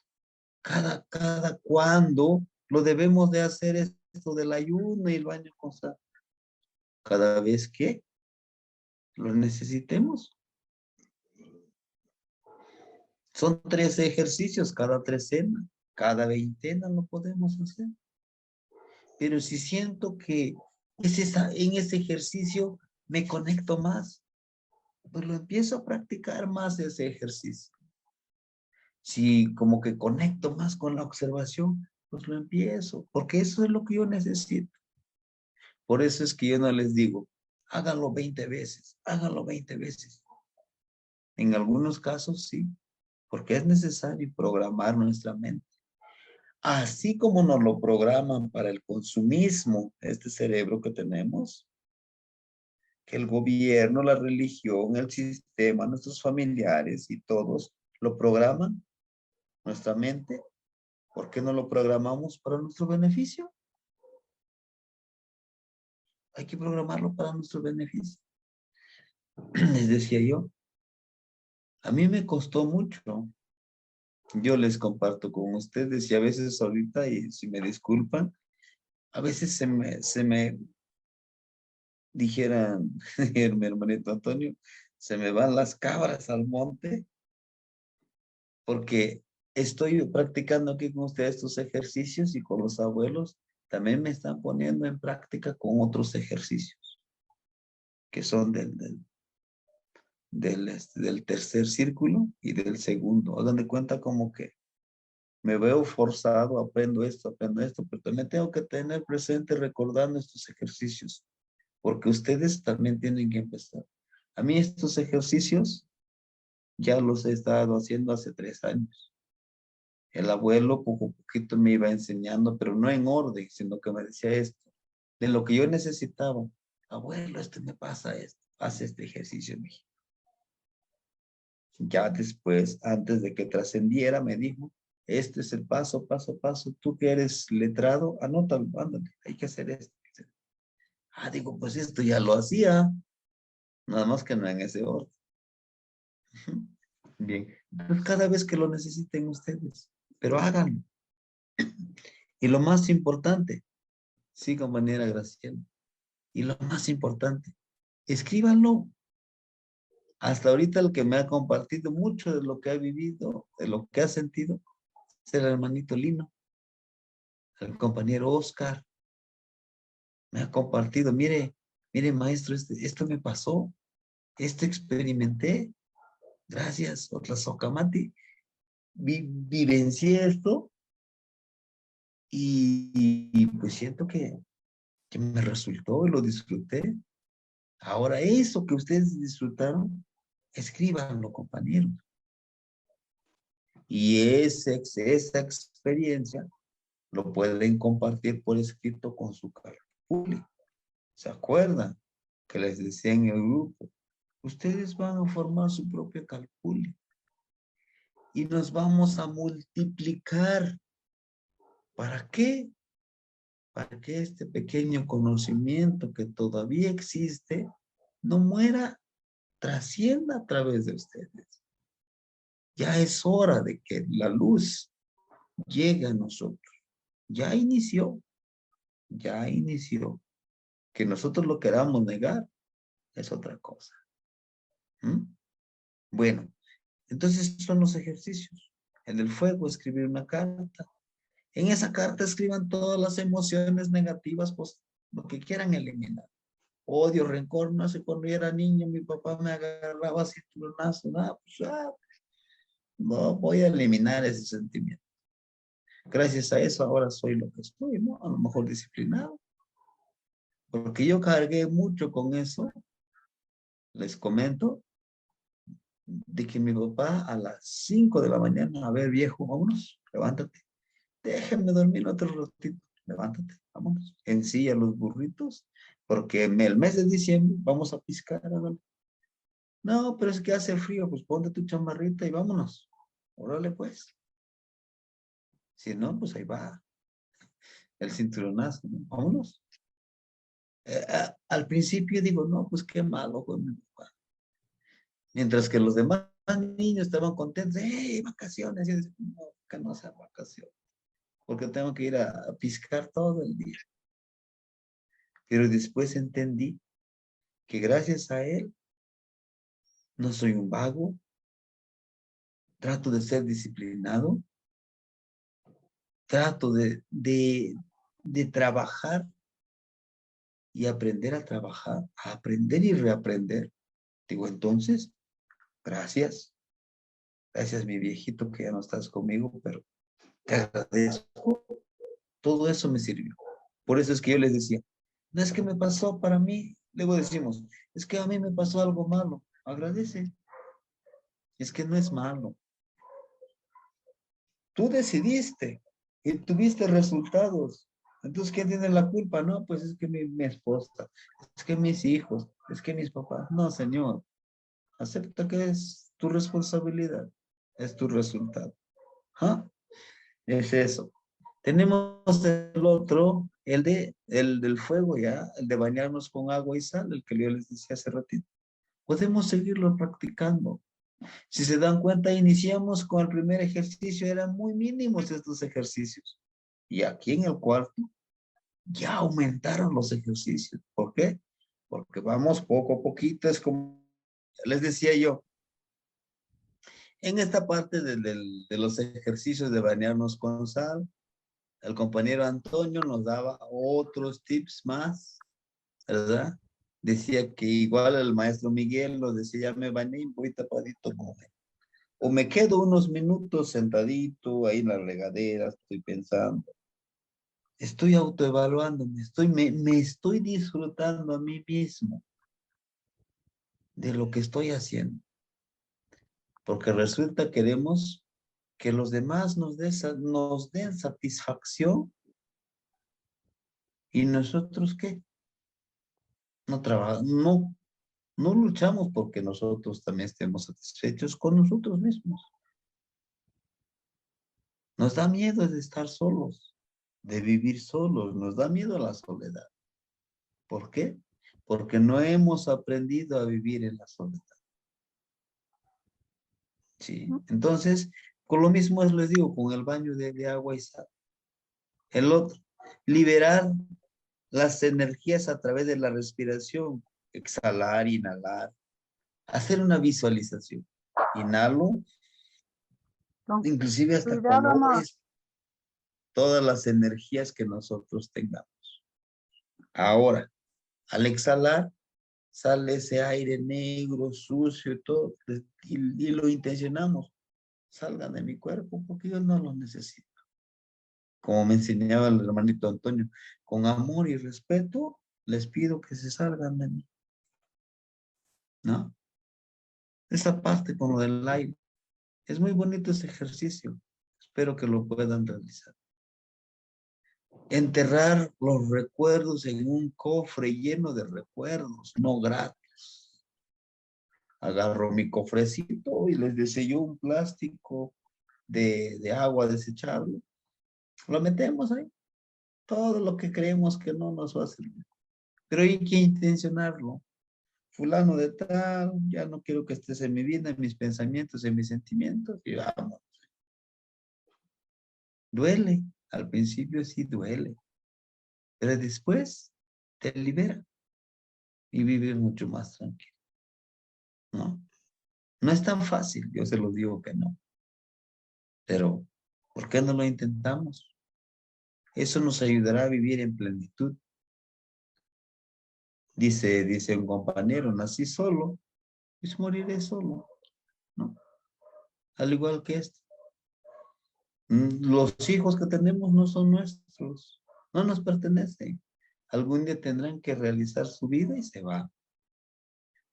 A: Cada cuándo lo debemos de hacer esto del ayuno y el baño constante. Cada vez que lo necesitemos. Son 13 ejercicios cada trecena, cada veintena lo podemos hacer. Pero si siento que en ese ejercicio me conecto más, pues lo empiezo a practicar más ese ejercicio. Si como que conecto más con la observación, pues lo empiezo, porque eso es lo que yo necesito. Por eso es que yo no les digo, háganlo 20 veces, háganlo 20 veces. En algunos casos sí, porque es necesario programar nuestra mente. Así como nos lo programan para el consumismo, este cerebro que tenemos, que el gobierno, la religión, el sistema, nuestros familiares y todos lo programan, nuestra mente, ¿por qué no lo programamos para nuestro beneficio? Hay que programarlo para nuestro beneficio. Les decía yo, a mí me costó mucho. Yo les comparto con ustedes y a veces ahorita, y si me disculpan, a veces se me dijeran, mi hermanito Antonio, se me van las cabras al monte porque estoy practicando aquí con ustedes estos ejercicios y con los abuelos también me están poniendo en práctica con otros ejercicios que son del tercer círculo y del segundo. Hagan de cuenta como que me veo forzado, aprendo esto, pero también tengo que tener presente recordando estos ejercicios, porque ustedes también tienen que empezar. A mí estos ejercicios ya los he estado haciendo hace 3 años. El abuelo poco a poquito me iba enseñando, pero no en orden, sino que me decía esto, de lo que yo necesitaba. Abuelo, esto me pasa esto, haz este ejercicio, mijo. Ya después, antes de que trascendiera, me dijo, este es el paso, tú que eres letrado, anótalo, ándale, hay que hacer esto. Digo, pues esto ya lo hacía, nada más que no en ese orden. Bien, entonces cada vez que lo necesiten ustedes, pero háganlo. Y lo más importante, sí, compañera Graciela, y lo más importante, escríbanlo. Hasta ahorita el que me ha compartido mucho de lo que ha vivido, de lo que ha sentido, es el hermanito Lino, el compañero Oscar. Me ha compartido, mire maestro, esto me pasó, esto experimenté, gracias, otra Socamati, vivencié esto y pues siento que me resultó y lo disfruté. Ahora eso que ustedes disfrutaron, escríbanlo, compañeros. Y esa experiencia lo pueden compartir por escrito con su carpuli. ¿Se acuerdan que les decía en el grupo? Ustedes van a formar su propia carpuli. Y nos vamos a multiplicar. ¿Para qué? Para que este pequeño conocimiento que todavía existe no muera, trascienda a través de ustedes. Ya es hora de que la luz llegue a nosotros. Ya inició. Que nosotros lo queramos negar es otra cosa. Bueno, entonces son los ejercicios. En el fuego, escribir una carta. En esa carta escriban todas las emociones negativas, pues lo que quieran eliminar. Odio, rencor, no sé, cuando yo era niño, mi papá me agarraba así turonazo, no voy a eliminar ese sentimiento. Gracias a eso ahora soy lo que soy, ¿no? A lo mejor disciplinado. Porque yo cargué mucho con eso, les comento, de que mi papá a las 5 de la mañana, a ver viejo, vámonos, levántate. Déjenme dormir otro ratito, levántate, vámonos. Ensilla los burritos, porque el mes de diciembre vamos a piscar. Órale. No, pero es que hace frío, pues ponte tu chamarrita y vámonos. Órale pues. Si no, pues ahí va. El cinturonazo, ¿no? Vámonos. Al principio digo, no, pues qué malo con mi papá. Mientras que los demás niños estaban contentos, ¡hey, vacaciones! Y yo decía, no, que no sean vacaciones, porque tengo que ir a piscar todo el día. Pero después entendí que gracias a él no soy un vago, trato de ser disciplinado, trato de trabajar y aprender a trabajar, a aprender y reaprender. Digo, entonces, gracias. Gracias, mi viejito, que ya no estás conmigo, pero te agradezco. Todo eso me sirvió. Por eso es que yo les decía, no es que me pasó para mí. Luego decimos, es que a mí me pasó algo malo. Agradece. Es que no es malo. Tú decidiste y tuviste resultados. Entonces, ¿quién tiene la culpa? No, pues es que mi esposa, es que mis hijos, es que mis papás. No, señor. Acepta que es tu responsabilidad. Es tu resultado. ¿Ah? Es eso. Tenemos el otro, el del fuego ya, el de bañarnos con agua y sal, el que yo les decía hace ratito. Podemos seguirlo practicando. Si se dan cuenta, iniciamos con el primer ejercicio, eran muy mínimos estos ejercicios. Y aquí en el cuarto ya aumentaron los ejercicios. ¿Por qué? Porque vamos poco a poquito, es como les decía yo, en esta parte de los ejercicios de bañarnos con sal, el compañero Antonio nos daba otros tips más, ¿verdad? Decía que igual el maestro Miguel nos decía, ya me bañé y voy tapadito, o me quedo unos minutos sentadito ahí en la regadera, estoy pensando. Estoy autoevaluándome, me estoy disfrutando a mí mismo de lo que estoy haciendo. Porque resulta que queremos que los demás nos den satisfacción y nosotros ¿qué? No luchamos porque nosotros también estemos satisfechos con nosotros mismos. Nos da miedo de estar solos, de vivir solos, nos da miedo la soledad. ¿Por qué? Porque no hemos aprendido a vivir en la soledad. Sí, entonces, con lo mismo les digo, con el baño de agua y sal. El otro, liberar las energías a través de la respiración, exhalar, inhalar, hacer una visualización. Inhalo, inclusive hasta colores, todas las energías que nosotros tengamos. Ahora, al exhalar, sale ese aire negro, sucio, todo, y lo intencionamos. Salgan de mi cuerpo porque yo no los necesito. Como me enseñaba el hermanito Antonio, con amor y respeto, les pido que se salgan de mí. ¿No? Esa parte con lo del aire. Es muy bonito ese ejercicio. Espero que lo puedan realizar. Enterrar los recuerdos en un cofre lleno de recuerdos, no gratos. Agarro mi cofrecito y les diseño un plástico de agua desechable. Lo metemos ahí. Todo lo que creemos que no nos va a servir. Pero hay que intencionarlo. Fulano de tal, ya no quiero que estés en mi vida, en mis pensamientos, en mis sentimientos, y vamos. Duele, al principio sí duele, pero después te libera y vives mucho más tranquilo, ¿no? No es tan fácil, yo se los digo que no, pero ¿por qué no lo intentamos? Eso nos ayudará a vivir en plenitud. Dice un compañero, nací solo, pues moriré solo, ¿no? Al igual que este. Los hijos que tenemos no son nuestros, no nos pertenecen. Algún día tendrán que realizar su vida y se va.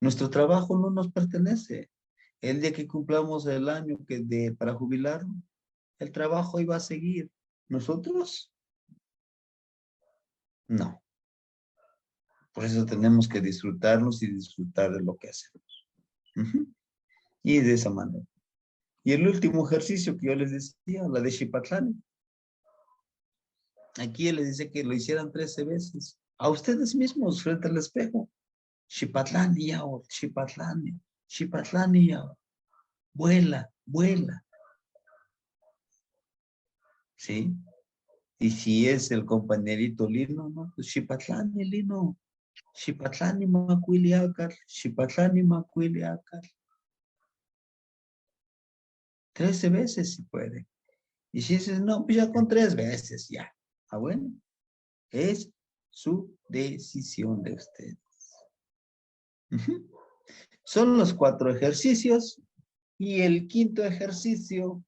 A: Nuestro trabajo no nos pertenece. El día que cumplamos el año para jubilarnos, el trabajo iba a seguir. ¿Nosotros? No. Por eso tenemos que disfrutarnos y disfrutar de lo que hacemos. Y de esa manera. Y el último ejercicio que yo les decía, la de Xipatlán. Aquí él les dice que lo hicieran 13 veces. A ustedes mismos frente al espejo. Xipatlán y ahora, Xipatlán y ahora. Vuela, vuela. ¿Sí? Y si es el compañerito Lino, no, pues Xipatlán y Lino. Xipatlán y Macuiliacar, Xipatlán y Macuiliacar. 13 veces si puede. Y si dices, no, pues ya con 3 veces, ya. Ah, bueno. Es su decisión de ustedes. Son los 4 ejercicios. Y el 5.º ejercicio,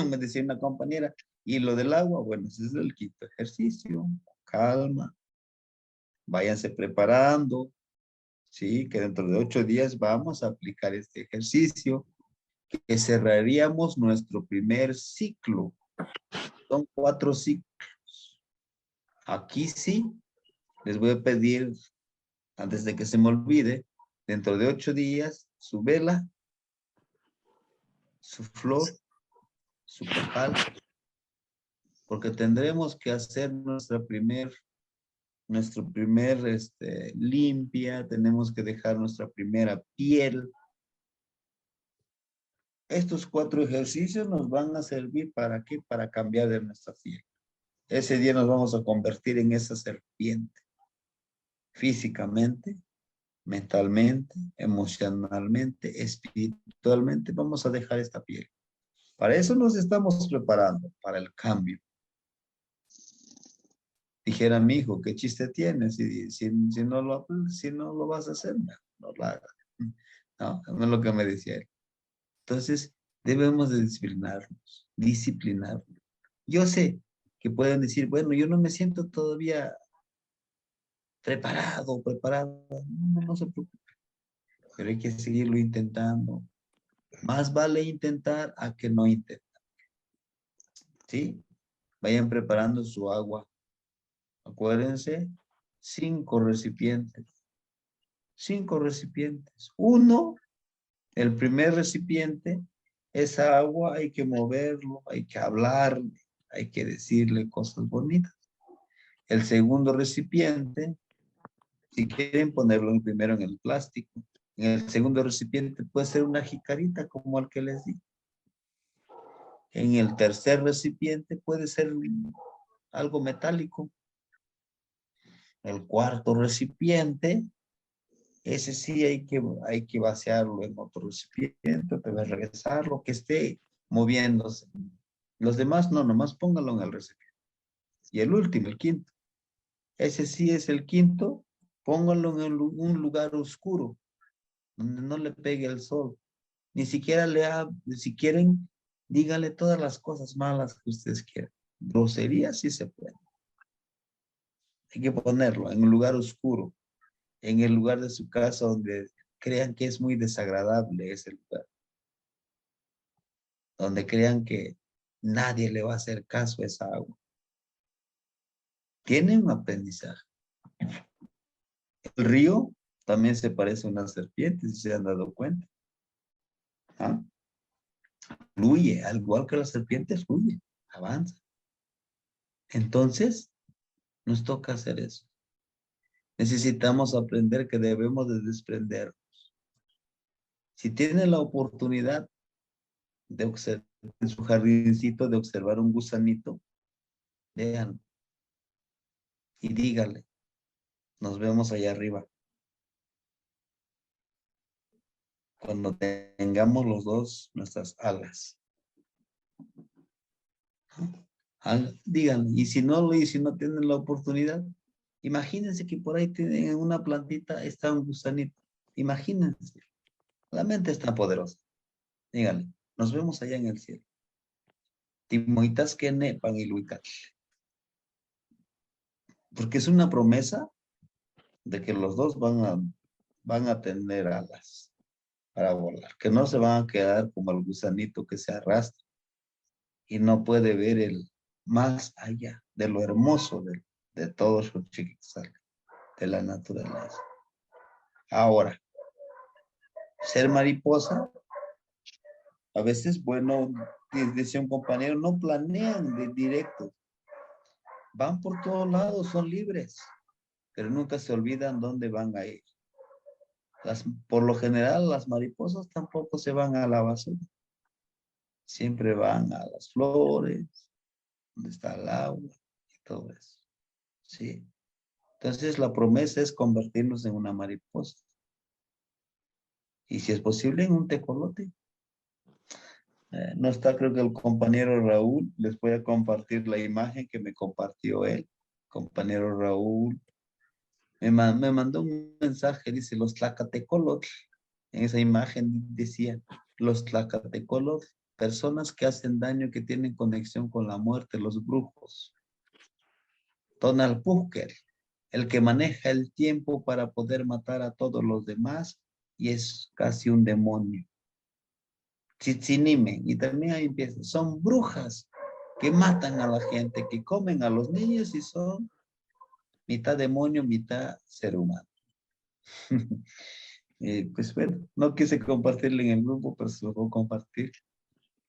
A: me decía una compañera, y lo del agua, bueno, ese es el 5.º ejercicio. Calma. Váyanse preparando. Sí, que dentro de 8 días vamos a aplicar este ejercicio, que cerraríamos nuestro primer ciclo. Son 4 ciclos. Aquí sí, les voy a pedir, antes de que se me olvide, dentro de 8 días, su vela, su flor, su copal, porque tendremos que hacer nuestro primer limpia, tenemos que dejar nuestra primera piel. Estos 4 ejercicios nos van a servir ¿para qué? Para cambiar de nuestra piel. Ese día nos vamos a convertir en esa serpiente. Físicamente, mentalmente, emocionalmente, espiritualmente, vamos a dejar esta piel. Para eso nos estamos preparando, para el cambio. Dijera mi hijo, ¿qué chiste tienes? Si no lo vas a hacer, no lo hagas. No, no es lo que me decía él. Entonces, debemos de disciplinarnos. Yo sé que pueden decir, bueno, yo no me siento todavía preparado. No se preocupe. Pero hay que seguirlo intentando. Más vale intentar a que no intentar. ¿Sí? Vayan preparando su agua. Acuérdense, 5 recipientes. 5 recipientes. Uno, el primer recipiente, esa agua hay que moverlo, hay que hablarle, hay que decirle cosas bonitas. El segundo recipiente, si quieren ponerlo primero en el plástico, en el segundo recipiente puede ser una jicarita como el que les di. En el tercer recipiente puede ser algo metálico. El cuarto recipiente, ese sí hay que vaciarlo en otro recipiente, te va a regresar lo que esté moviéndose. Los demás no, nomás póngalo en el recipiente. Y el último, el 5.º. Ese sí es el 5.º, póngalo en un lugar oscuro, donde no le pegue el sol. Ni siquiera si quieren, dígale todas las cosas malas que ustedes quieran. Grosería sí se puede. Hay que ponerlo en un lugar oscuro, en el lugar de su casa donde crean que es muy desagradable ese lugar. Donde crean que nadie le va a hacer caso a esa agua. Tiene un aprendizaje. El río también se parece a una serpiente, si se han dado cuenta. ¿Ah? Fluye, al igual que la serpiente fluye, avanza. Entonces, nos toca hacer eso. Necesitamos aprender que debemos de desprendernos. Si tienen la oportunidad de observar en su jardincito, de observar un gusanito, vean y díganle, nos vemos allá arriba. Cuando tengamos los dos nuestras alas. Díganle, y si no tienen la oportunidad, imagínense que por ahí tienen una plantita, está un gusanito. Imagínense. La mente es tan poderosa. Díganle, nos vemos allá en el cielo. Timoitas que nepan y luicat. Porque es una promesa de que los dos van a tener alas. para volar, que no se van a quedar como el gusanito que se arrastra y no puede ver el más allá de lo hermoso de todo su chiquizal, de la naturaleza. Ahora, ser mariposa, a veces, bueno, dice un compañero, no planean de directo, van por todos lados, son libres, pero nunca se olvidan dónde van a ir. Por lo general, las mariposas tampoco se van a la basura. Siempre van a las flores, donde está el agua y todo eso. Sí. Entonces, la promesa es convertirnos en una mariposa. Y si es posible, en un tecolote. No está, creo que el compañero Raúl, les voy a compartir la imagen que me compartió él. Compañero Raúl, me mandó un mensaje, dice, los tlacatecolotl. En esa imagen decía, los tlacatecolotl, personas que hacen daño, que tienen conexión con la muerte, los brujos. Tonalpúquer, el que maneja el tiempo para poder matar a todos los demás y es casi un demonio. Chitzinime, y también ahí empieza, son brujas que matan a la gente, que comen a los niños y son mitad demonio, mitad ser humano. Pues bueno, no quise compartirle en el grupo, pero se lo voy a compartir.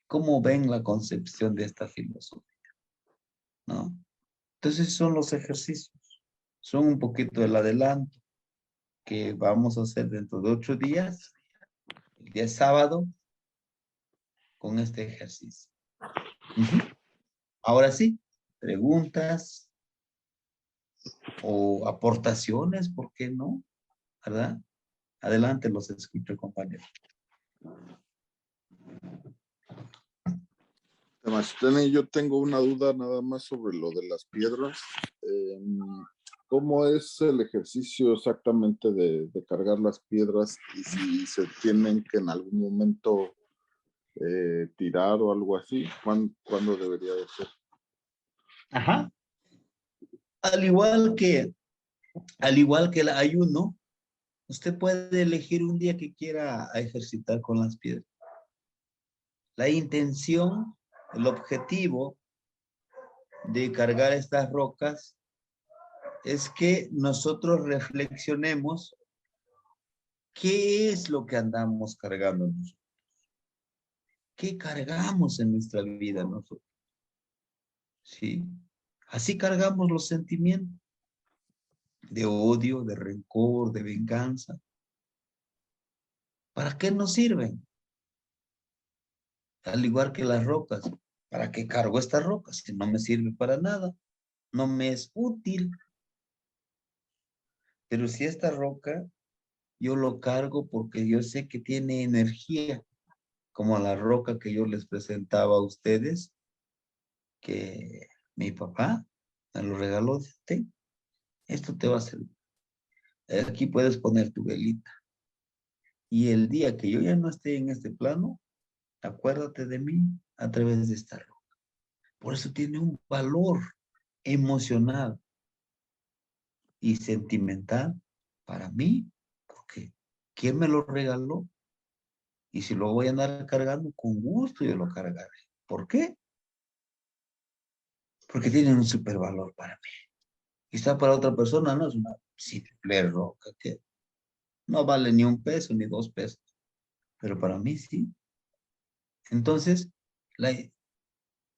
A: ¿Cómo ven la concepción de esta filosofía? ¿No? Entonces son los ejercicios, son un poquito el adelanto que vamos a hacer dentro de 8 días, el día sábado, con este ejercicio. Ahora sí, preguntas o aportaciones, ¿por qué no? ¿Verdad? Adelante, los escucho, compañero.
D: Temachitene, yo tengo una duda nada más sobre lo de las piedras. ¿Cómo es el ejercicio exactamente de cargar las piedras y si se tienen que en algún momento tirar o algo así? ¿Cuándo debería de ser?
A: Ajá. Al igual que el ayuno, usted puede elegir un día que quiera ejercitar con las piedras. La intención, el objetivo de cargar estas rocas es que nosotros reflexionemos qué es lo que andamos cargando nosotros. ¿Qué cargamos en nuestra vida nosotros? ¿Sí? Así cargamos los sentimientos de odio, de rencor, de venganza. ¿Para qué nos sirven? Al igual que las rocas. ¿Para qué cargo estas rocas? Que no me sirve para nada. No me es útil. Pero si esta roca yo lo cargo porque yo sé que tiene energía, como la roca que yo les presentaba a ustedes, que mi papá me lo regaló. Esto te va a servir. Aquí puedes poner tu velita. Y el día que yo ya no esté en este plano, acuérdate de mí a través de esta roca. Por eso tiene un valor emocional y sentimental para mí, porque ¿quién me lo regaló? Y si lo voy a andar cargando, con gusto yo lo cargaré. ¿Por qué? Porque tiene un supervalor para mí. Quizá para otra persona no es una simple roca que no vale ni un peso ni 2 pesos, pero para mí sí. Entonces,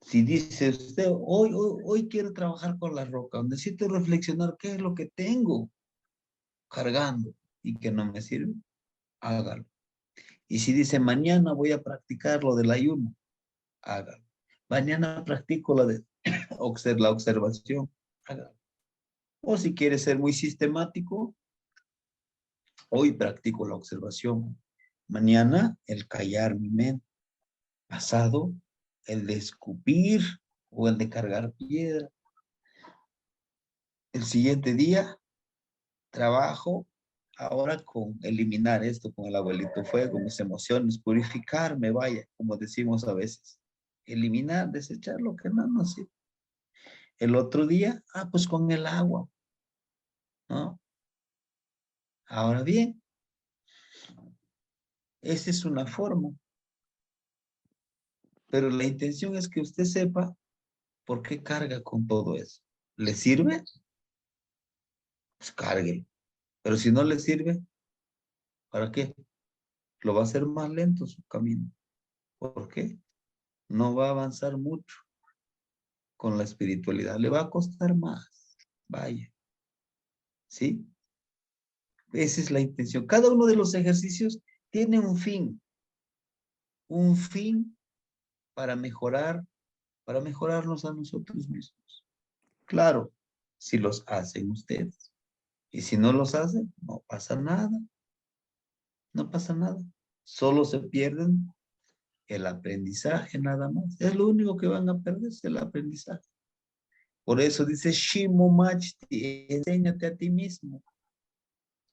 A: si dice usted, hoy quiero trabajar con la roca, necesito reflexionar qué es lo que tengo cargando y que no me sirve, hágalo. Y si dice, mañana voy a practicar lo del ayuno, hágalo. Mañana practico la observación, hágalo. O si quiere ser muy sistemático, hoy practico la observación. Mañana el callar mi mente. Pasado el de escupir o el de cargar piedra. El siguiente día trabajo ahora con eliminar esto con el abuelito fuego, mis emociones, purificarme, vaya, como decimos a veces. Eliminar, desechar lo que no nos sirve. El otro día, pues con el agua, ¿no? Ahora bien, Esa es una forma. Pero la intención es que usted sepa por qué carga con todo eso. ¿Le sirve? Pues cargue. Pero si no le sirve, ¿para qué? Lo va a hacer más lento su camino. ¿Por qué? No va a avanzar mucho con la espiritualidad. Le va a costar más. Vaya. ¿Sí? Esa es la intención. Cada uno de los ejercicios tiene un fin. Un fin para mejorarnos a nosotros mismos. Claro, si los hacen ustedes. Y si no los hacen, no pasa nada. No pasa nada. Solo se pierden el aprendizaje nada más. Es lo único que van a perder, es el aprendizaje. Por eso dice Shimo Machti, enséñate a ti mismo.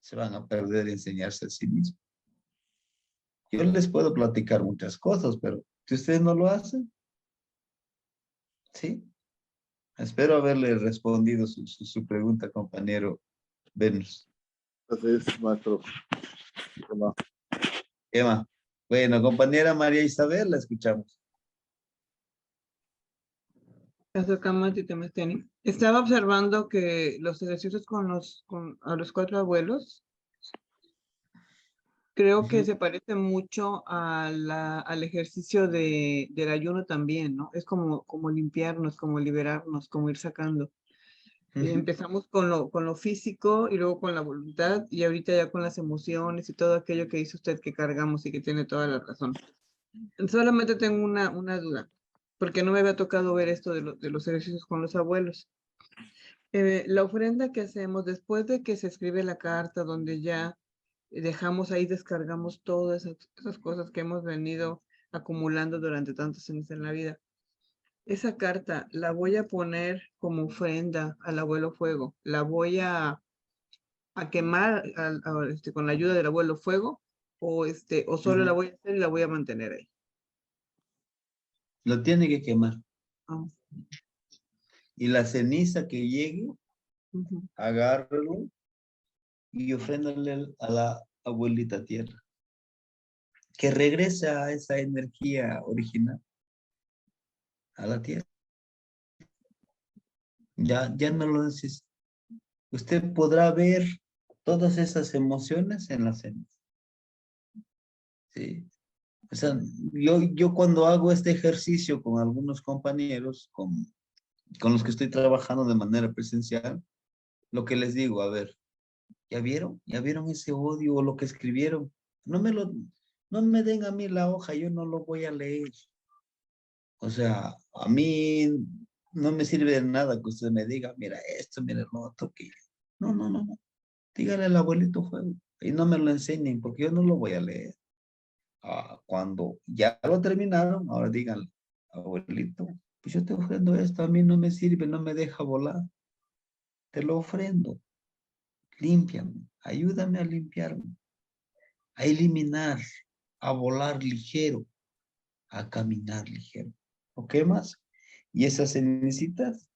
A: Se van a perder de enseñarse a sí mismo. Yo les puedo platicar muchas cosas, pero si ustedes no lo hacen, ¿sí? Espero haberle respondido su pregunta, compañero Venus.
D: Así es, maestro. Bueno,
A: Emma. Bueno, compañera María Isabel, la escuchamos.
B: Estaba observando que los ejercicios a los 4 abuelos, creo que se parece mucho al ejercicio del ayuno también, ¿no? Es como limpiarnos, como liberarnos, como ir sacando. Empezamos con lo físico y luego con la voluntad y ahorita ya con las emociones y todo aquello que dice usted que cargamos y que tiene toda la razón. Solamente tengo una duda, porque no me había tocado ver esto de los ejercicios con los abuelos. La ofrenda que hacemos después de que se escribe la carta donde ya dejamos ahí, descargamos todas esas cosas que hemos venido acumulando durante tantos años en la vida. Esa carta la voy a poner como ofrenda al abuelo fuego. La voy a quemar con la ayuda del abuelo fuego o solo la voy a hacer y la voy a mantener ahí.
A: Lo tiene que quemar.
B: Ah,
A: Y la ceniza que llegue,
B: ujú.
A: agárralo y ofréndale a la abuelita tierra. Que regrese a esa energía original, a la tierra. Ya no lo necesita. Usted podrá ver todas esas emociones en la ceniza. Sí. O sea, yo cuando hago este ejercicio con algunos compañeros, con los que estoy trabajando de manera presencial, lo que les digo, a ver, ¿ya vieron? ¿Ya vieron ese odio o lo que escribieron? No me den a mí la hoja, yo no lo voy a leer. O sea, a mí no me sirve de nada que usted me diga, mira esto, mira lo otro, que... No. Dígale al abuelito fuego y no me lo enseñen porque yo no lo voy a leer. Cuando ya lo terminaron, ahora díganle, abuelito, pues yo te ofrendo esto, a mí no me sirve, no me deja volar. Te lo ofrendo. Límpiame, ayúdame a limpiarme, a eliminar, a volar ligero, a caminar ligero. ¿O qué más? Y esas cenicitas,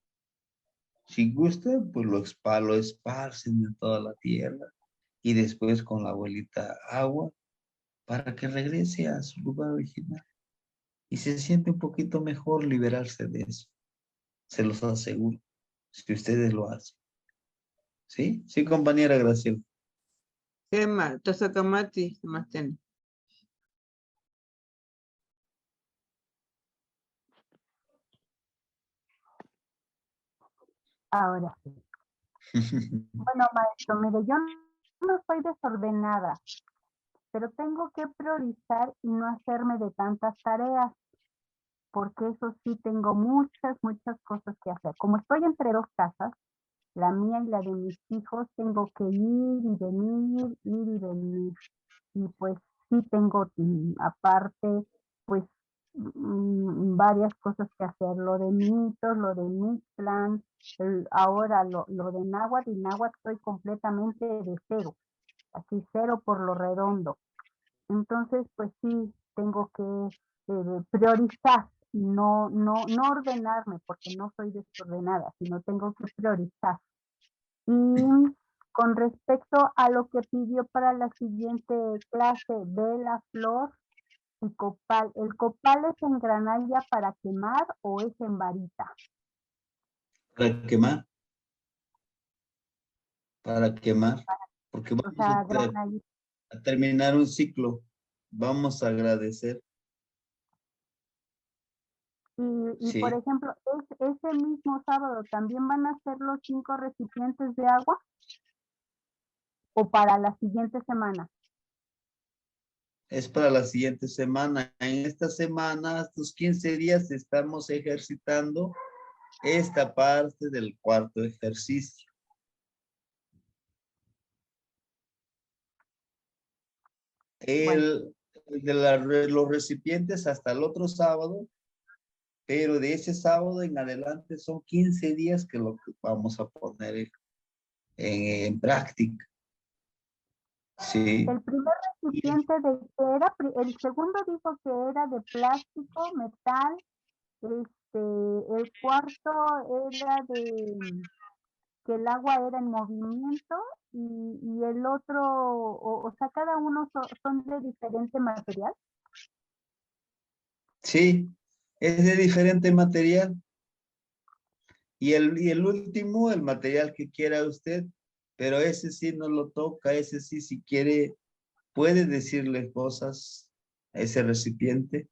A: si gusta, pues lo esparcen en toda la tierra y después con la abuelita agua para que regrese a su lugar original y se siente un poquito mejor liberarse de eso. Se los aseguro, si ustedes lo hacen. ¿Sí? Sí, compañera Graciela.
B: Emma, Tosakamati, Sebastián.
E: Ahora sí. Bueno, maestro, mire, yo no soy desordenada, pero tengo que priorizar y no hacerme de tantas tareas, porque eso sí tengo muchas cosas que hacer. Como estoy entre 2 casas, la mía y la de mis hijos, tengo que ir y venir, ir y venir. Y pues sí tengo aparte, pues varias cosas que hacer. Lo de mitos, lo de Mixplan, ahora lo de náhuatl, y náhuatl estoy completamente de cero, así cero por lo redondo. Entonces, pues sí, tengo que priorizar, no ordenarme, porque no soy desordenada, sino tengo que priorizar. Y con respecto a lo que pidió para la siguiente clase, vela, flor y copal. ¿El copal es en granalla para quemar o es en varita?
A: Para quemar. Para quemar. Porque
E: O
A: vamos
E: sea, granalla.
A: a terminar un ciclo. Vamos a agradecer.
E: Y por
A: Sí.
E: ejemplo, ese mismo sábado también van a ser los 5 recipientes de agua o para la siguiente semana.
A: Es para la siguiente semana. En esta semana, estos 15 días, estamos ejercitando esta parte del cuarto ejercicio.
E: Bueno,
A: Los recipientes hasta el otro sábado, pero de ese sábado en adelante son 15 días que lo que vamos a poner en práctica. Sí.
E: el primer recipiente de que era, el segundo dijo que era de plástico, metal, el cuarto era de que el agua era en movimiento y el otro, o sea, cada uno son de diferente material.
A: Sí, es de diferente material. Y el último, el material que quiera usted, pero ese sí no lo toca, ese sí, si quiere, puede decirle cosas a ese recipiente,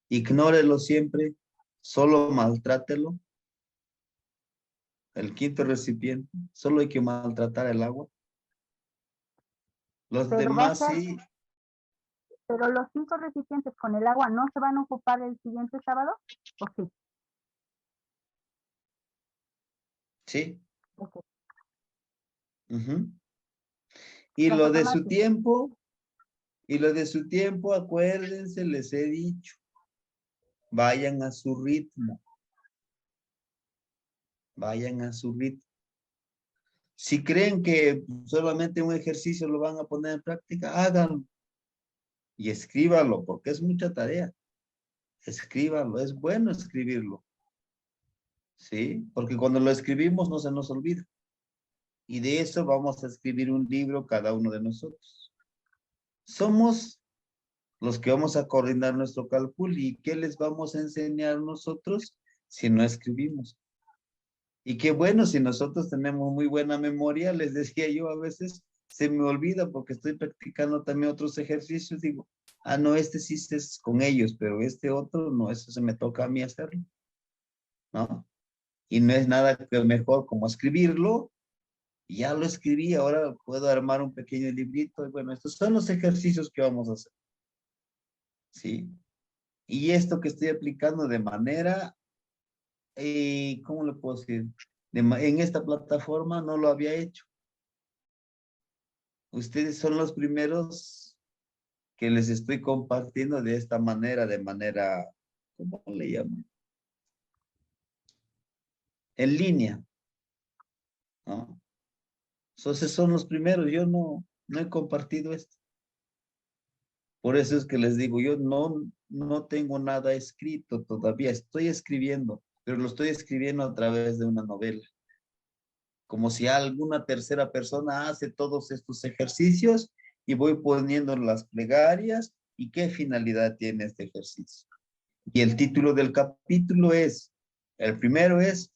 A: ignórelo siempre, solo maltrátelo. El quinto recipiente, solo hay que maltratar el agua. Los
E: Pero va a
A: demás
E: ser,
A: sí,
E: pero los 5 recipientes con el agua no se van a ocupar el siguiente sábado, ¿o sí?
A: sí.
E: Ok.
A: Ujú. Y
E: Plaza
A: lo de su
E: Camacho.
A: tiempo, acuérdense, les he dicho, vayan a su ritmo. Vayan a su ritmo. Si creen que solamente un ejercicio lo van a poner en práctica, háganlo. Y escríbalo, porque es mucha tarea. Escríbalo, es bueno escribirlo. ¿Sí? Porque cuando lo escribimos no se nos olvida. Y de eso vamos a escribir un libro cada uno de nosotros. Somos los que vamos a coordinar nuestro cálculo y qué les vamos a enseñar nosotros si no escribimos. Y qué bueno, si nosotros tenemos muy buena memoria, les decía yo, a veces se me olvida porque estoy practicando también otros ejercicios, digo, ah, no, este sí es con ellos, pero este otro no, eso se me toca a mí hacerlo, ¿no? Y no es nada que mejor como escribirlo, y ya lo escribí, ahora puedo armar un pequeño librito, y bueno, estos son los ejercicios que vamos a hacer, ¿sí? Y esto que estoy aplicando de manera, ¿cómo le puedo decir? En esta plataforma no lo había hecho. Ustedes son los primeros que les estoy compartiendo de esta manera, ¿cómo le llaman? En línea, ¿no? Entonces son los primeros, yo no he compartido esto. Por eso es que les digo, yo no tengo nada escrito todavía, estoy escribiendo, pero lo estoy escribiendo a través de una novela. Como si alguna tercera persona hace todos estos ejercicios y voy poniendo las plegarias y qué finalidad tiene este ejercicio. Y el título del capítulo es, el primero es,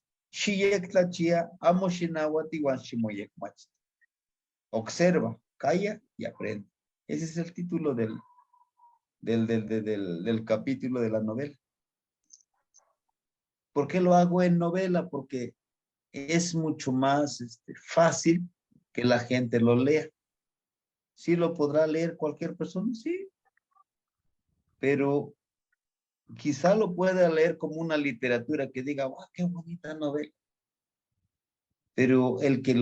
A: observa, calla y aprende. Ese es el título del capítulo de la novela. ¿Por qué lo hago en novela? Porque es mucho más fácil que la gente lo lea. Sí lo podrá leer cualquier persona, sí, pero quizá lo pueda leer como una literatura que diga, wow, qué bonita novela. Pero el que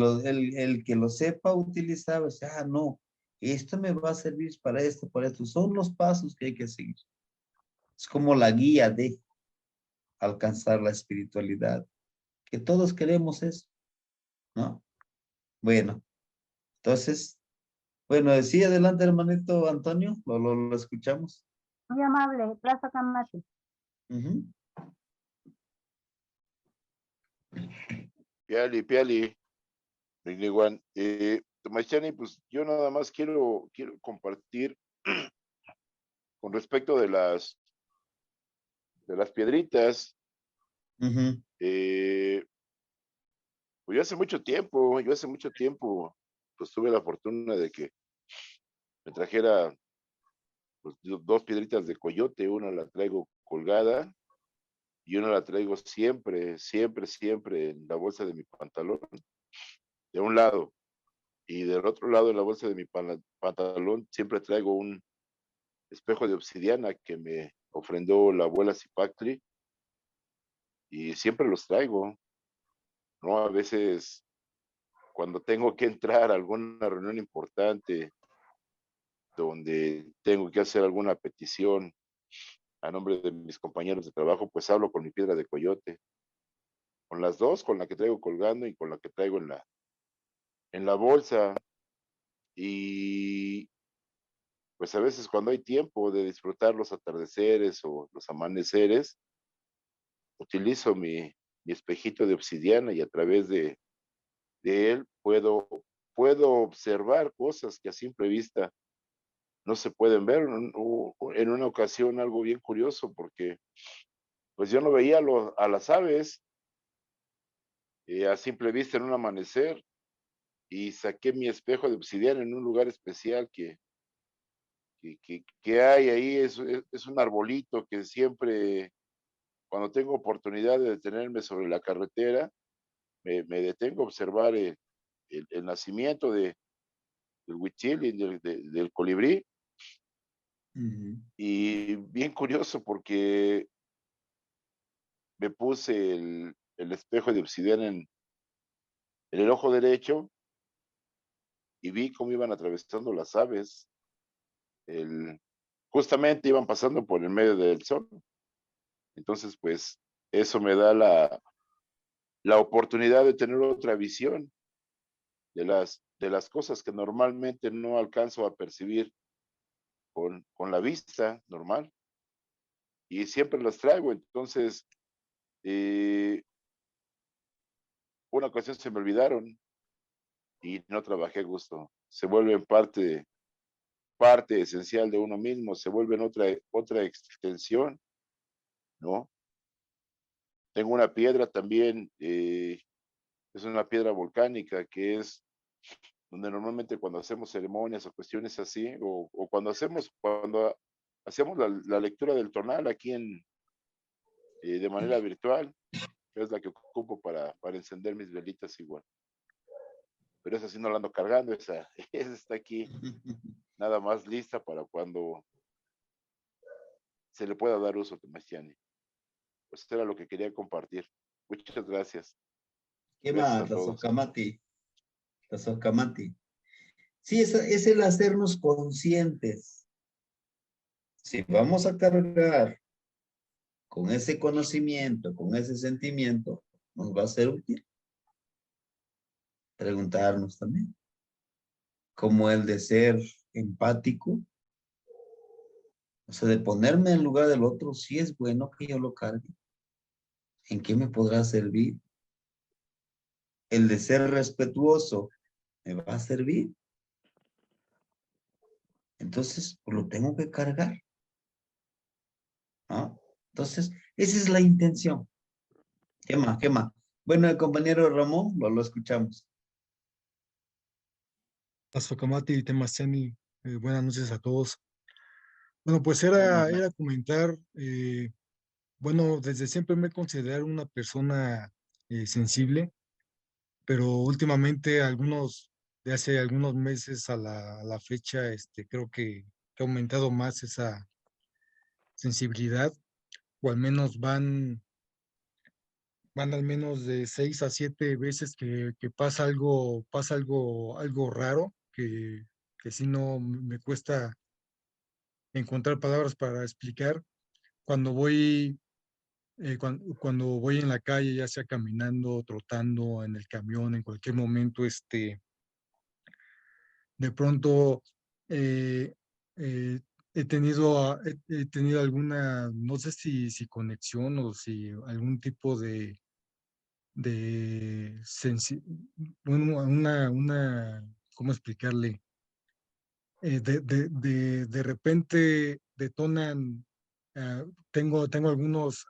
A: lo sepa utilizar, o sea, no, esto me va a servir para esto, para esto. Son los pasos que hay que seguir. Es como la guía de alcanzar la espiritualidad, que todos queremos eso, ¿no? Bueno, entonces, bueno, sí, adelante, hermanito Antonio, lo escuchamos.
E: Muy amable, Plaza Camacho.
A: Ujú.
F: Piali, Piali, Iguan. Tomachani, pues yo nada más quiero compartir con respecto de las piedritas.
A: Ujú.
F: Pues yo hace mucho tiempo, pues tuve la fortuna de que me trajera pues, dos piedritas de coyote. Una la traigo colgada y una la traigo siempre en la bolsa de mi pantalón, de un lado. Y del otro lado de la bolsa de mi pantalón siempre traigo un espejo de obsidiana que me ofrendó la abuela Zipactli, y siempre los traigo, ¿no? A veces cuando tengo que entrar a alguna reunión importante donde tengo que hacer alguna petición a nombre de mis compañeros de trabajo, pues hablo con mi piedra de coyote, con las dos, con la que traigo colgando y con la que traigo en la bolsa. Y pues a veces cuando hay tiempo de disfrutar los atardeceres o los amaneceres, utilizo mi espejito de obsidiana, y a través de él puedo observar cosas que a simple vista no se pueden ver. En una ocasión algo bien curioso, porque pues yo no veía a las aves a simple vista en un amanecer, y saqué mi espejo de obsidiana en un lugar especial que hay ahí. Es un arbolito que siempre, cuando tengo oportunidad de detenerme sobre la carretera, me detengo a observar el nacimiento del huichil y del colibrí.
A: Ujú.
F: Y bien curioso, porque me puse el espejo de obsidiana en el ojo derecho y vi cómo iban atravesando las aves. Justamente iban pasando por el medio del sol. Entonces, pues, eso me da la oportunidad de tener otra visión de las cosas que normalmente no alcanzo a percibir con la vista normal. Y siempre las traigo. Entonces, una ocasión se me olvidaron y no trabajé a gusto. Se vuelven parte esencial de uno mismo, se vuelven otra extensión, ¿no? Tengo una piedra también, es una piedra volcánica, que es donde normalmente cuando hacemos ceremonias o cuestiones así, o cuando hacemos la lectura del tonal aquí de manera virtual, es la que ocupo para encender mis velitas igual. Pero esa sí no la ando cargando, esa está aquí nada más lista para cuando se le pueda dar uso a Tomasiani. Pues esto era lo que quería compartir. Muchas gracias.
A: ¿Qué
F: Gracias
A: más?
F: a todos.
A: Tazocamati. Sí, es el hacernos conscientes. Si vamos a cargar con ese conocimiento, con ese sentimiento, nos va a ser útil. Preguntarnos también, como el de ser empático, o sea, de ponerme en lugar del otro, si es bueno que yo lo cargue. ¿En qué me podrá servir? El de ser respetuoso, ¿me va a servir? Entonces, pues, lo tengo que cargar, ¿no? Entonces, esa es la intención. ¿Qué más? ¿Qué más? Bueno, el compañero Ramón, lo escuchamos.
G: Tazocamati y Temaceni, buenas noches a todos. Bueno, pues era comentar, bueno, desde siempre me he considerado una persona sensible, pero últimamente de hace algunos meses a la fecha, creo que ha aumentado más esa sensibilidad, o al menos van al menos de 6 a 7 veces que algo raro, que si no me cuesta encontrar palabras para explicar. Cuando cuando voy en la calle, ya sea caminando, trotando, en el camión, en cualquier momento, de pronto eh, eh, he tenido alguna, no sé si conexión o si algún tipo de una ¿cómo explicarle? De repente detonan, tengo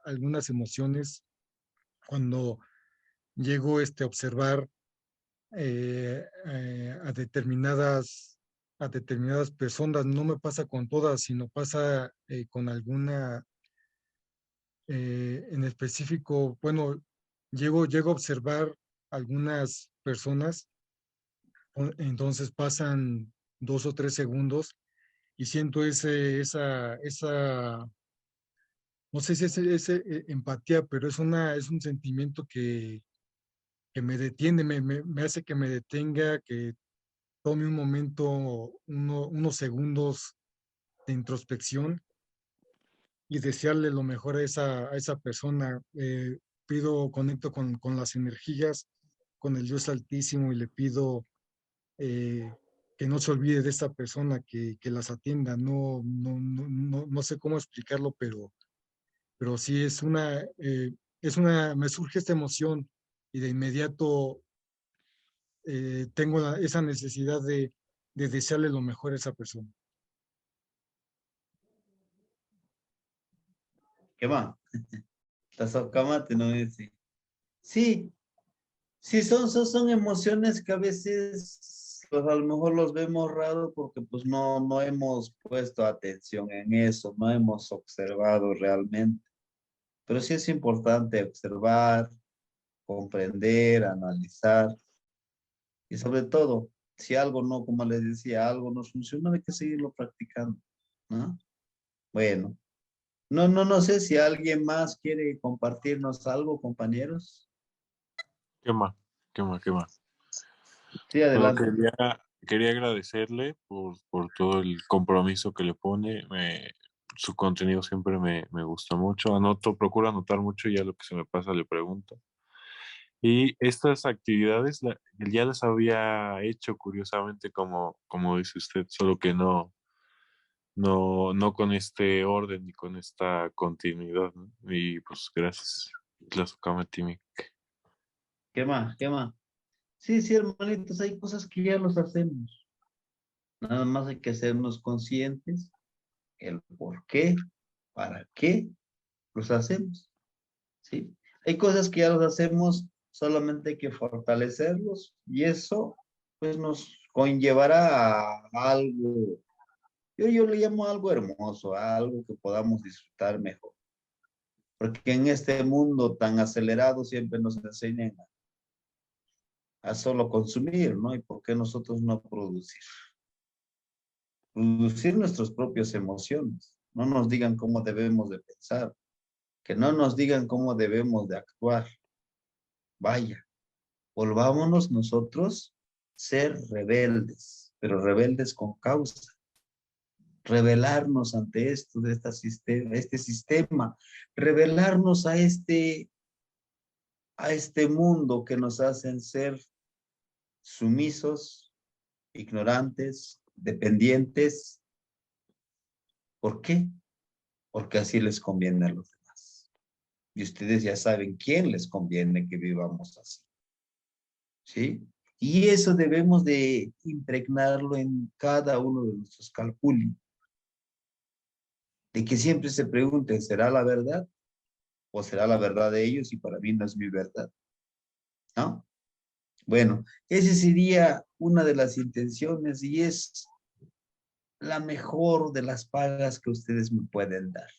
G: algunas emociones cuando llego a observar a determinadas personas. No me pasa con todas, sino pasa con alguna en específico. Bueno, llego a observar algunas personas, entonces pasan 2 o 3 segundos y siento no sé si es empatía, pero es un sentimiento que me detiene, me hace que me detenga, que tome un momento, unos segundos de introspección y desearle lo mejor a esa persona. Conecto con las energías, con el Dios Altísimo y le pido que no se olvide de esta persona, que las atienda. No sé cómo explicarlo, pero sí me surge esta emoción y de inmediato tengo esa necesidad de desearle lo mejor a esa persona.
A: ¿Qué más? Tazocamate, ¿no? Dice. Sí, sí, son emociones que a veces pues, a lo mejor los vemos raros porque pues no hemos puesto atención en eso, no hemos observado realmente. Pero sí es importante observar, comprender, analizar y sobre todo, si algo no, como les decía, algo no funciona, hay que seguirlo practicando, ¿no? Bueno, no sé si alguien más quiere compartirnos algo, compañeros.
H: ¿Qué más? ¿Qué más? ¿Qué más?
A: Sí,
H: Bueno,
A: adelante.
H: quería agradecerle por todo el compromiso que le pone. Su contenido siempre me gusta mucho. Procuro anotar mucho y ya lo que se me pasa le pregunto. Y estas actividades ya las había hecho curiosamente como dice usted, solo que no con este orden ni con esta continuidad, ¿no? Y pues gracias. Tlazocamati.
A: ¿Qué más? ¿Qué más? Sí, sí, hermanitos, hay cosas que ya los hacemos. Nada más hay que hacernos conscientes el por qué, para qué los hacemos, ¿sí? Hay cosas que ya los hacemos, solamente hay que fortalecerlos y eso pues nos conllevará a algo, yo le llamo algo hermoso, a algo que podamos disfrutar mejor. Porque en este mundo tan acelerado siempre nos enseñan a solo consumir, ¿no? ¿Y por qué nosotros no producir? Producir nuestras propias emociones. No nos digan cómo debemos de pensar, que no nos digan cómo debemos de actuar. Vaya, volvámonos nosotros ser rebeldes, pero rebeldes con causa. Rebelarnos ante este sistema, rebelarnos a este mundo que nos hacen ser sumisos, ignorantes, dependientes. ¿Por qué? Porque así les conviene a los demás. Y ustedes ya saben quién les conviene que vivamos así. ¿Sí? Y eso debemos de impregnarlo en cada uno de nuestros calculi. De que siempre se pregunten, ¿será la verdad? ¿O será la verdad de ellos y para mí no es mi verdad? ¿No? Bueno, esa sería una de las intenciones y es la mejor de las pagas que ustedes me pueden dar.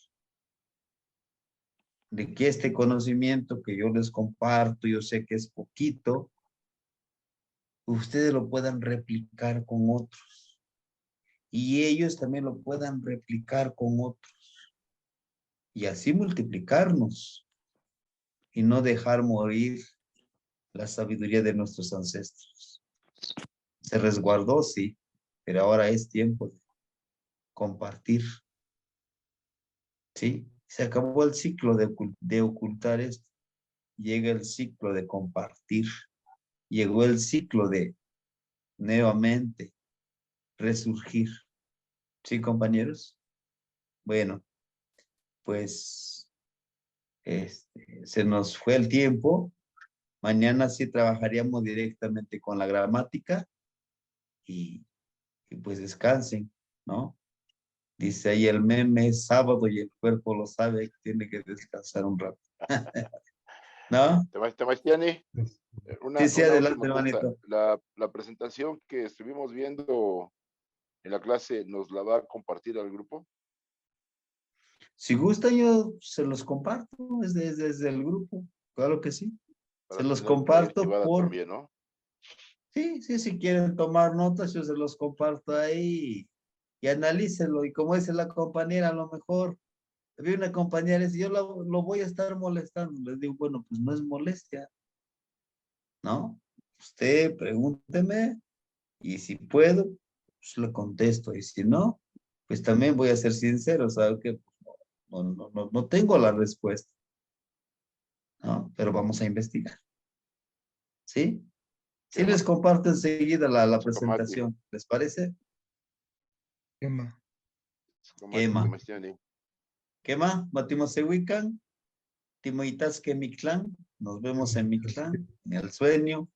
A: De que este conocimiento que yo les comparto, yo sé que es poquito, ustedes lo puedan replicar con otros y ellos también lo puedan replicar con otros y así multiplicarnos y no dejar morir la sabiduría de nuestros ancestros. Se resguardó, sí, pero ahora es tiempo de compartir, ¿sí? Se acabó el ciclo de ocultar esto. Llega el ciclo de compartir. Llegó el ciclo de nuevamente resurgir. ¿Sí, compañeros? Bueno, pues se nos fue el tiempo. Mañana sí trabajaríamos directamente con la gramática y pues descansen, ¿no? Dice ahí el meme, es sábado y el cuerpo lo sabe, que tiene que descansar un rato. ¿No?
F: Temastiani,
A: Sí, sí,
F: una
A: adelante,
F: última cosa.
A: hermanito.
F: La presentación que estuvimos viendo en la clase, ¿nos la va a compartir al grupo?
A: Si gustan, yo se los comparto desde el grupo. Claro que sí.
F: Para
A: Se los
F: tenerla ahí
A: comparto
F: archivada
A: por...
F: también, ¿no?
A: Sí, sí, si quieren tomar notas, yo se los comparto ahí y analícenlo. Y como dice la compañera, a lo mejor había una compañera y dice, yo lo voy a estar molestando. Les digo, bueno, pues no es molestia, ¿no? Usted pregúnteme y si puedo, pues le contesto. Y si no, pues también voy a ser sincero, ¿sabe? Que no tengo la respuesta, ¿no? Pero vamos a investigar, ¿sí? Sí, les comparto enseguida la presentación. ¿Les parece?
G: Emma.
A: Emma.
F: Temastiani.
A: Quema, batimos Sehuican, Timoitas que Mictlán, nos vemos en Mictlán, en el sueño,